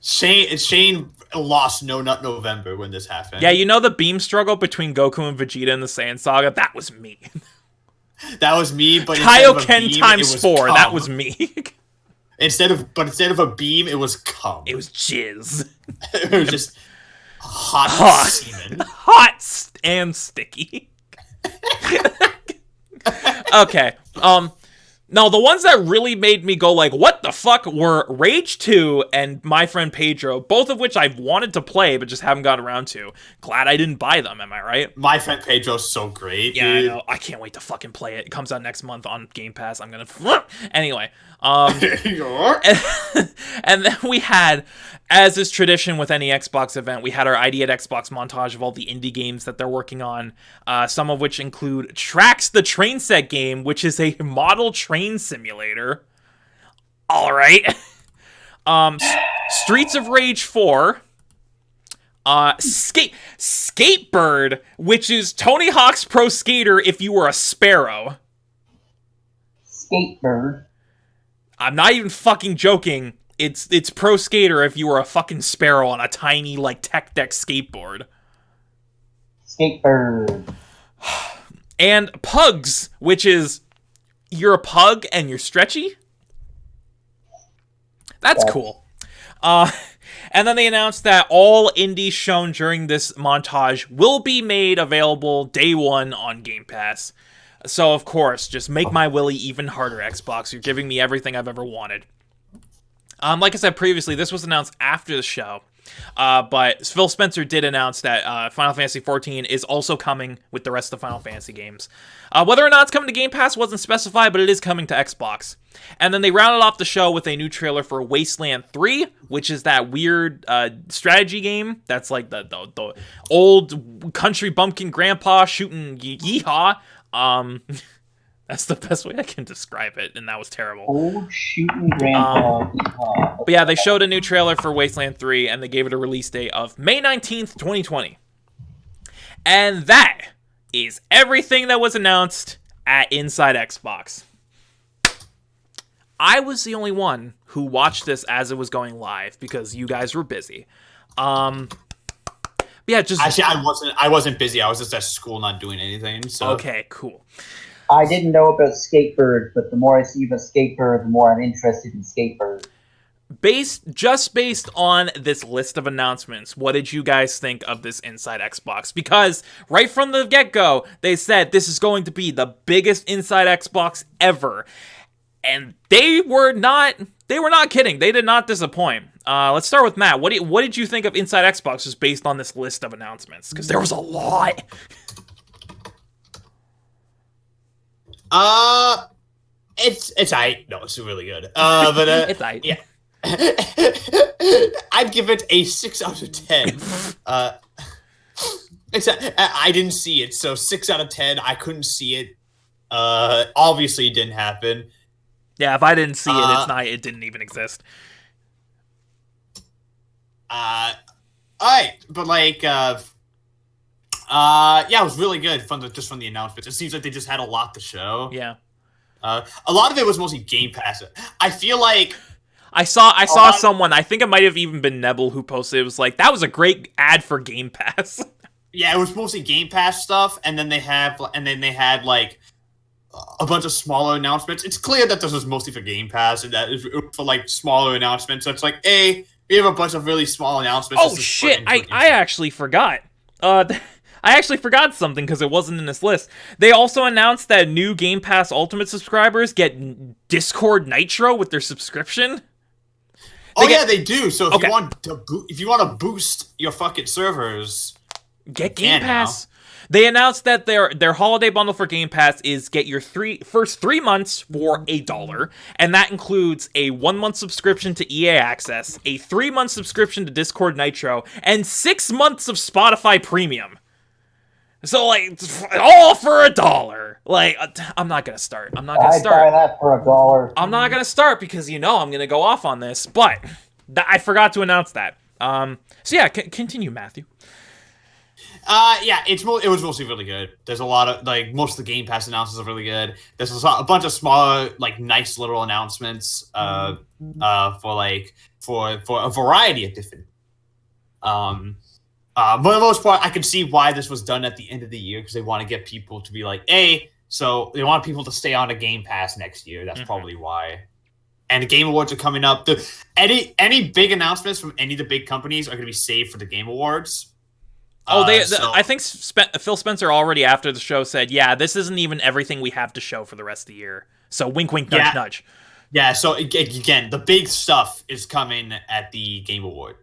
Shane lost No Nut November when this happened. Yeah, you know the beam struggle between Goku and Vegeta in the Saiyan Saga? That was me. That was me, but Kaioken times 4, that was me. Instead of a beam, it was cum. It was jizz. It was just hot semen. Hot and sticky. Okay. No, the ones that really made me go like, what the fuck, were Rage 2 and My Friend Pedro, both of which I've wanted to play but just haven't got around to. Glad I didn't buy them, am I right? My Friend Pedro's so great, yeah, dude. I know. I can't wait to fucking play it. It comes out next month on Game Pass. I'm gonna... Anyway. And then we had, as is tradition with any Xbox event, we had our ID at Xbox montage of all the indie games that they're working on, some of which include Trax the Train Set game, which is a model train simulator. All right. Streets of Rage 4. Skatebird, which is Tony Hawk's Pro Skater if you were a sparrow. Skatebird. I'm not even fucking joking. It's Pro Skater if you were a fucking sparrow on a tiny, like, tech deck skateboard. Skatebird. And Pugs, which is you're a pug and you're stretchy. That's cool. And then they announced that all indies shown during this montage will be made available day one on Game Pass. So, of course, just make my willy even harder, Xbox. You're giving me everything I've ever wanted. Like I said previously, this was announced after the show. But Phil Spencer did announce that Final Fantasy XIV is also coming with the rest of the Final Fantasy games. Whether or not it's coming to Game Pass wasn't specified, but it is coming to Xbox. And then they rounded off the show with a new trailer for Wasteland 3, which is that weird strategy game that's like the old country bumpkin grandpa shooting yeehaw. That's the best way I can describe it, and that was terrible. Old shooting grandpa. But yeah, they showed a new trailer for Wasteland 3, and they gave it a release date of May 19th, 2020. And that is everything that was announced at Inside Xbox. I was the only one who watched this as it was going live, because you guys were busy. Yeah, just... Actually, I wasn't busy. I was just at school not doing anything, so... Okay, cool. I didn't know about Skatebird, but the more I see about Skatebird, the more I'm interested in Skatebird. Based on this list of announcements, what did you guys think of this Inside Xbox? Because right from the get-go, they said this is going to be the biggest Inside Xbox ever. And they were not kidding. They did not disappoint. Let's start with Matt. What did you think of Inside Xbox just based on this list of announcements? Because there was a lot. It's aight. No, it's really good. But it's aight. Yeah. I'd give it a 6 out of 10. I didn't see it, so 6 out of 10. I couldn't see it. Obviously, it didn't happen. Yeah, if I didn't see it, it's not. It didn't even exist. Alright, but like, yeah, it was really good from the announcements. It seems like they just had a lot to show. Yeah. A lot of it was mostly Game Pass. I feel like I saw someone, I think it might have even been Nebel who posted, it was like, that was a great ad for Game Pass. Yeah, it was mostly Game Pass stuff, and then they had like a bunch of smaller announcements. It's clear that this was mostly for Game Pass, and that is for like smaller announcements. So it's like, A, We have a bunch of really small announcements. Oh shit! I actually forgot. I actually forgot something because it wasn't in this list. They also announced that new Game Pass Ultimate subscribers get Discord Nitro with their subscription. They do. So if you want to boost your fucking servers, get Game Pass. Now. They announced that their holiday bundle for Game Pass is get your first 3 months for $1, and that includes a 1-month subscription to EA Access, a 3-month subscription to Discord Nitro, and 6 months of Spotify Premium. So, like, all for $1. Like, I'm not gonna start. I'd buy that for $1. I'm not gonna start because I'm gonna go off on this, but I forgot to announce that. So yeah, continue, Matthew. It was mostly really good. There's a lot of, like, most of the Game Pass announcements are really good. There's a bunch of smaller, like, nice little announcements, for a variety of different, for the most part, I can see why this was done at the end of the year, because they want to get people to be like, so they want people to stay on a Game Pass next year. That's probably why. And the Game Awards are coming up. Any big announcements from any of the big companies are going to be saved for the Game Awards. I think Phil Spencer already after the show said, yeah, this isn't even everything we have to show for the rest of the year. So wink, wink, nudge, nudge. Yeah, so again, the big stuff is coming at the Game Award.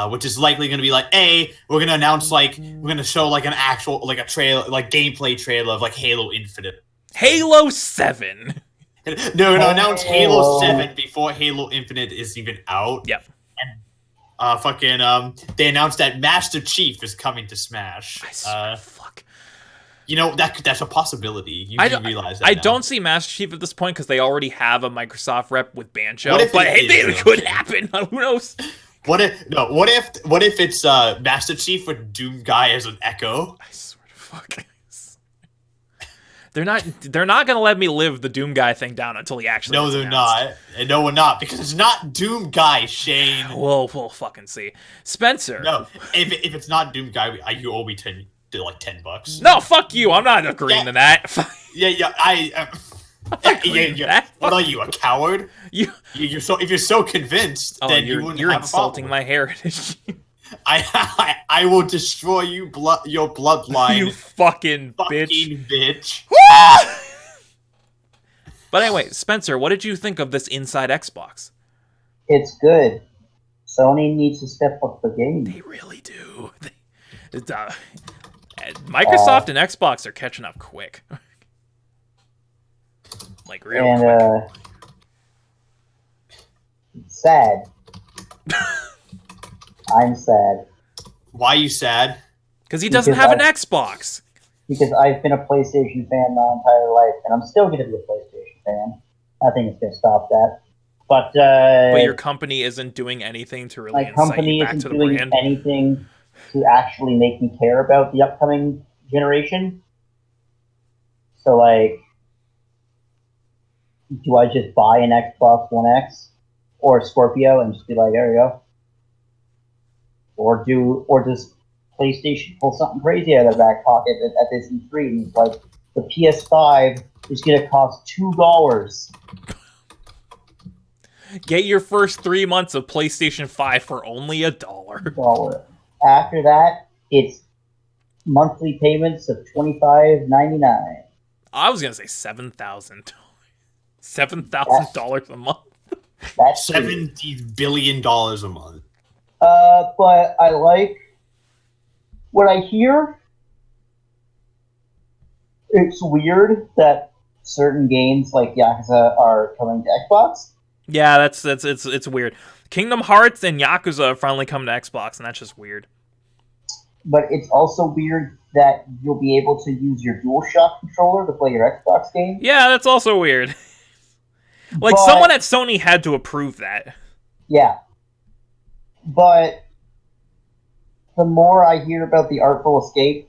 Which is likely going to be like, we're going to announce, like, we're going to show, like, an actual, like, a trailer, like, gameplay trailer of, like, Halo Infinite. Halo 7! Announce Halo 7 before Halo Infinite is even out. Yep. And, they announced that Master Chief is coming to Smash. I swear, fuck. That's a possibility. You do realize that I now. don't see Master Chief at this point because they already have a Microsoft rep with Banjo. It could happen. Who knows? What if it's Master Chief with Doom Guy as an Echo? I swear to fuck. They're not gonna let me live the Doom Guy thing down until he actually. No, they're not. No, we're not, because it's not Doom Guy, Shane. We'll fucking see. Spencer. No, if it's not Doom Guy, you owe me $10. No, fuck you. I'm not agreeing to that. What are you, a coward? You're so, if you're so convinced, then you wouldn't you're have insulting a my heritage. I will destroy your bloodline. You fucking bitch. But anyway, Spencer, what did you think of this Inside Xbox? It's good. Sony needs to step up the game. They really do. Microsoft and Xbox are catching up quick. Like real quick. Sad. I'm sad. Why are you sad? Because he doesn't have an Xbox. Because I've been a PlayStation fan my entire life, and I'm still going to be a PlayStation fan. Nothing is going to stop that. But your company isn't doing anything to really incite you back to the brand. My company isn't doing anything to actually make me care about the upcoming generation. So, like, do I just buy an Xbox One X or a Scorpio and just be like, there you go? Or does PlayStation pull something crazy out of their back pocket at this E3? And it's like, the PS5 is going to cost $2. Get your first 3 months of PlayStation 5 for only $1. After that, it's monthly payments of $25.99. I was going to say $7,000. $7,000 a month. That's $70 billion a month. But I like what I hear. It's weird that certain games like Yakuza are coming to Xbox. Yeah, it's weird. Kingdom Hearts and Yakuza are finally coming to Xbox, and that's just weird. But it's also weird that you'll be able to use your DualShock controller to play your Xbox game. Yeah, that's also weird. Like, someone at Sony had to approve that. Yeah. But the more I hear about the Artful Escape,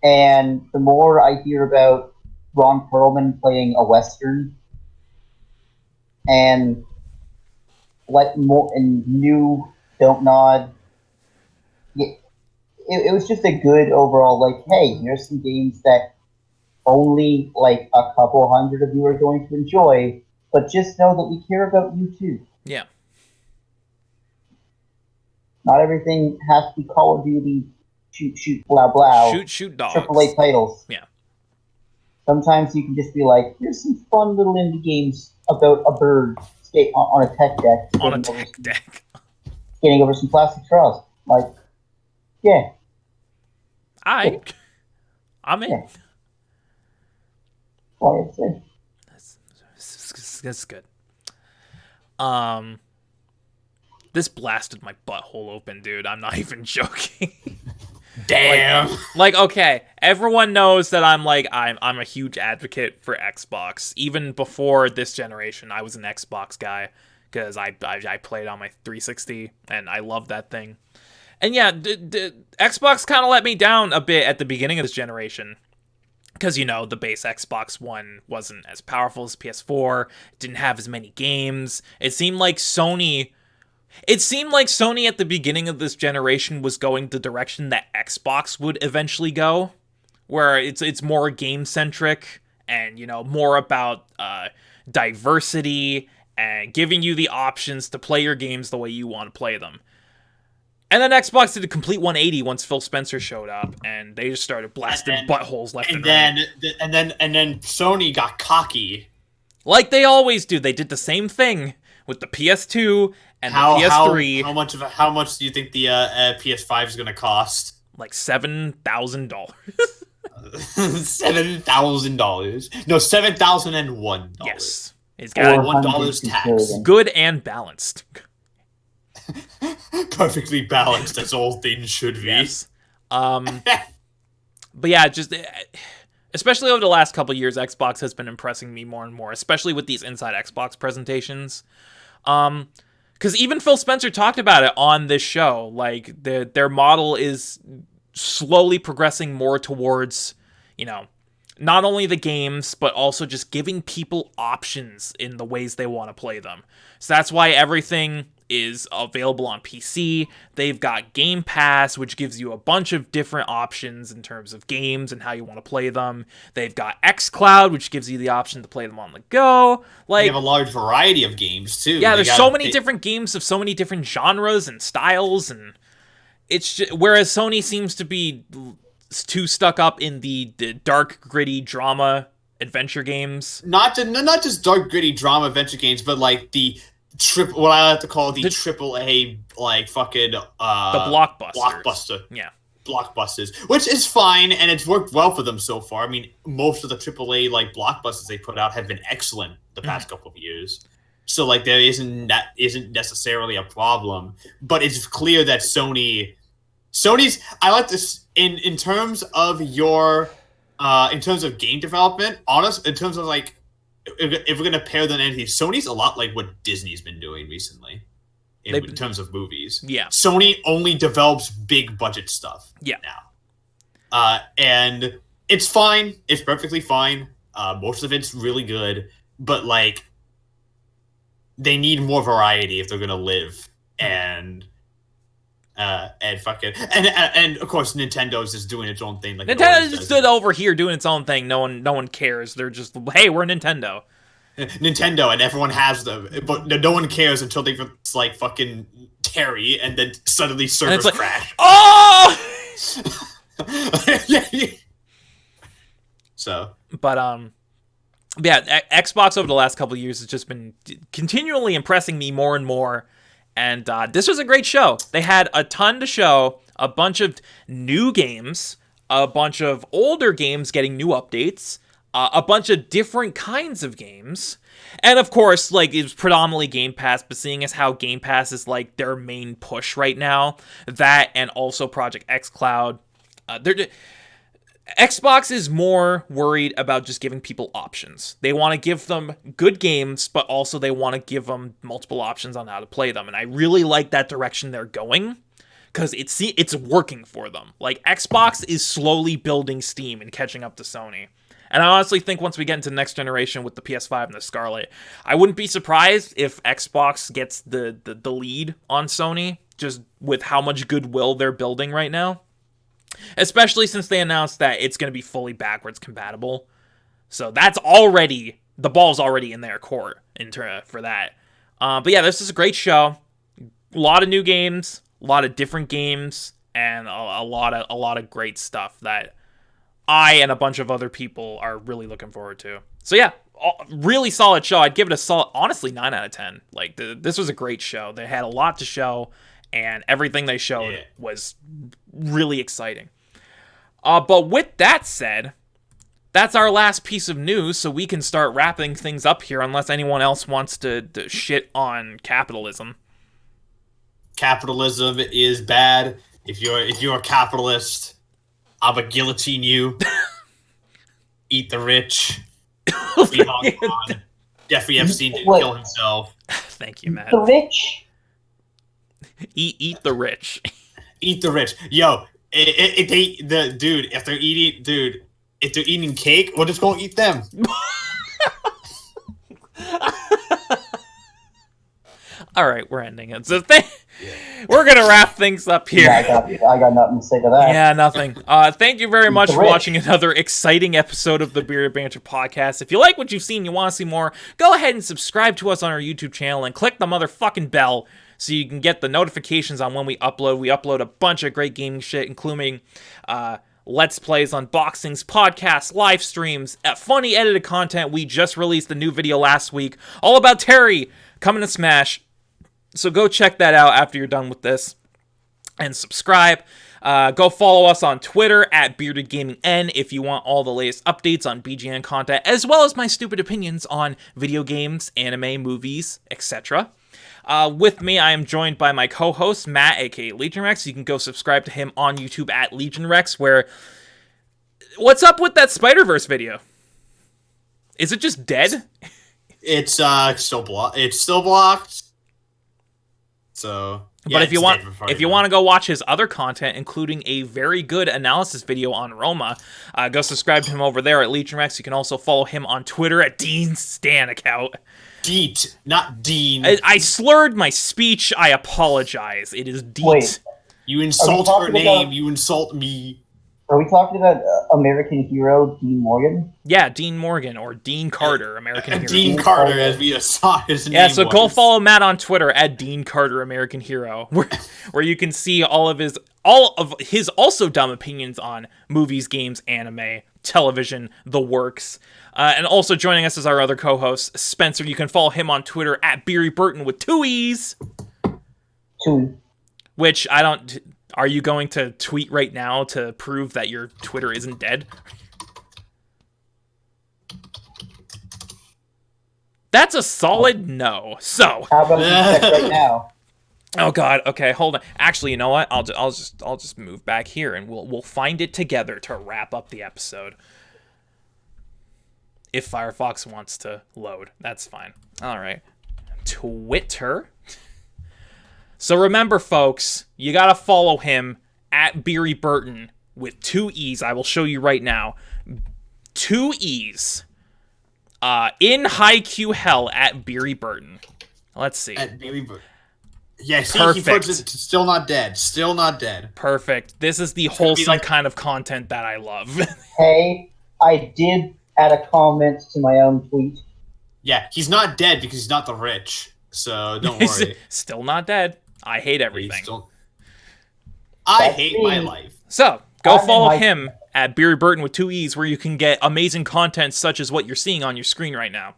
and the more I hear about Ron Perlman playing a Western, and like more and new Don't Nod, it was just a good overall, like, hey, here's some games that only like a couple hundred of you are going to enjoy, but just know that we care about you too. Yeah. Not everything has to be Call of Duty, shoot, blah, blah. Shoot, dogs. AAA titles. Yeah. Sometimes you can just be like, here's some fun little indie games about a bird on a tech deck. On a tech deck. Getting over some plastic straws. Like, yeah. I'm in. Yeah. Well, I'd say. That's good. This blasted my butthole open, dude. I'm not even joking. Damn. Like, okay, everyone knows that I'm a huge advocate for Xbox. Even before this generation, I was an Xbox guy because I played on my 360 and I love that thing. And yeah, Xbox kind of let me down a bit at the beginning of this generation. Because, the base Xbox One wasn't as powerful as PS4, didn't have as many games. It seemed like Sony at the beginning of this generation was going the direction that Xbox would eventually go, where it's more game-centric and, more about diversity and giving you the options to play your games the way you want to play them. And then Xbox did a complete 180 once Phil Spencer showed up, and they just started blasting buttholes left and right. And then Sony got cocky, like they always do. They did the same thing with the PS2 and the PS3. How much do you think the PS5 is going to cost? Like $7,000. $7,000. No, $7,001. Yes, it's got $1 tax. Good and balanced. Perfectly balanced, as all things should be. Yes. But yeah, just especially over the last couple of years, Xbox has been impressing me more and more, especially with these Inside Xbox presentations. Because even Phil Spencer talked about it on this show. Like, their model is slowly progressing more towards, not only the games, but also just giving people options in the ways they want to play them. So that's why everything is available on PC. They've got Game Pass, which gives you a bunch of different options in terms of games and how you want to play them. They've got xCloud, which gives you the option to play them on the go. Like, they have a large variety of games too. Yeah, there's so many different games of so many different genres and styles, and it's just, whereas Sony seems to be too stuck up in the dark, gritty drama adventure games. Not just dark, gritty drama adventure games, but like the what I like to call the AAA, like fucking the blockbuster. Yeah, blockbusters, which is fine, and it's worked well for them so far. I mean, most of the AAA like blockbusters they put out have been excellent the past couple of years. So like that isn't necessarily a problem, but it's clear that Sony's. I like this in terms of your in terms of game development. In terms of like. If we're gonna pair them anything, Sony's a lot like what Disney's been doing recently, in terms of movies. Yeah, Sony only develops big budget stuff. Yeah, now, and it's fine. It's perfectly fine. Most of it's really good, but like, they need more variety if they're gonna live. And of course Nintendo's just doing its own thing. Like Nintendo just stood over here doing its own thing. No one cares. They're just, hey, we're Nintendo. Nintendo, and everyone has them, but no one cares until they like fucking Terry, and then suddenly servers like, crash. Oh! So, but yeah, Xbox over the last couple of years has just been continually impressing me more and more. And this was a great show. They had a ton to show, a bunch of new games, a bunch of older games getting new updates, a bunch of different kinds of games. And of course, like, it was predominantly Game Pass, but seeing as how Game Pass is like their main push right now, that and also Project xCloud, Xbox is more worried about just giving people options. They want to give them good games, but also they want to give them multiple options on how to play them. And I really like that direction they're going, because it's working for them. Like, Xbox is slowly building steam and catching up to Sony. And I honestly think once we get into the next generation with the PS5 and the Scarlet, I wouldn't be surprised if Xbox gets the lead on Sony, just with how much goodwill they're building right now. Especially since they announced that it's going to be fully backwards compatible. So that's already, the ball's already in their court for that. But yeah, this is a great show. A lot of new games, a lot of different games, and a lot of great stuff that I and a bunch of other people are really looking forward to. So yeah, really solid show. I'd give it a solid, honestly, 9 out of 10. Like, this was a great show. They had a lot to show, and everything they showed was really exciting. But with that said, that's our last piece of news, so we can start wrapping things up here, unless anyone else wants to shit on capitalism. Capitalism is bad. If you're a capitalist, I'm gonna guillotine you. Eat the rich. Be Hong Kong. Jeffrey Epstein didn't kill himself. Thank you, Matt. The rich. Eat the rich. Eat the rich. Yo, if they're eating cake, we're just gonna eat them. All right, we're ending it. So we're gonna wrap things up here. Yeah, I got nothing to say to that. Yeah, nothing. Thank you very much for watching another exciting episode of the Bearded Banter Podcast. If you like what you've seen, you want to see more, go ahead and subscribe to us on our YouTube channel and click the motherfucking bell so you can get the notifications on when we upload. We upload a bunch of great gaming shit, including Let's Plays, unboxings, podcasts, live streams, funny edited content. We just released a new video last week all about Terry coming to Smash. So go check that out after you're done with this. And subscribe. Go follow us on Twitter at BeardedGamingN if you want all the latest updates on BGN content, as well as my stupid opinions on video games, anime, movies, etc. With me, I am joined by my co-host, Matt, aka Legion Rex. You can go subscribe to him on YouTube at Legion Rex, where... What's up with that Spider-Verse video? Is it just dead? It's still blocked. It's still blocked. So, yeah, but if you want to go watch his other content, including a very good analysis video on Roma, go subscribe to him over there at Legion Rex. You can also follow him on Twitter at Dean Stan account. Deet, not Dean. I slurred my speech. I apologize. It is Deet. Wait, you insult her name. You insult me. Are we talking about American hero Dean Morgan? Yeah, Dean Morgan or Dean Carter, American hero. Dean Carter, as we saw his name. Yeah, so go follow Matt on Twitter at Dean Carter, American hero, where you can see all of his also dumb opinions on movies, games, anime, television, the works. And also joining us is our other co-host, Spencer. You can follow him on Twitter at Beery Burton with 2 E's. 2. Which I don't... Are you going to tweet right now to prove that your Twitter isn't dead? That's a solid no. So how about we check right now? Oh God. Okay, hold on. Actually, you know what? I'll just move back here and we'll find it together to wrap up the episode. If Firefox wants to load, that's fine. All right. Twitter. So remember, folks, you gotta follow him at Beery Burton with 2 E's. I will show you right now. 2 E's. In high Q hell at Beery Burton. Let's see. At Beery Burton. Yeah, see, perfect. He puts it still not dead. Still not dead. Perfect. This is the wholesome kind of content that I love. Hey, I did add a comment to my own tweet. Yeah, he's not dead because he's not the rich. So don't worry. Still not dead. I hate everything. I hate my life. So, go follow him at Beery Burton with 2 E's, where you can get amazing content such as what you're seeing on your screen right now.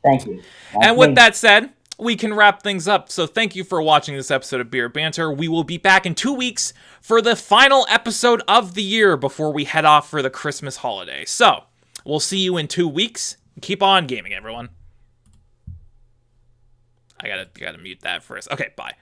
Thank you. And with that said, we can wrap things up. So thank you for watching this episode of Bearded Banter. We will be back in 2 weeks for the final episode of the year before we head off for the Christmas holiday. So, we'll see you in 2 weeks. Keep on gaming, everyone. I gotta mute that first. Okay, bye.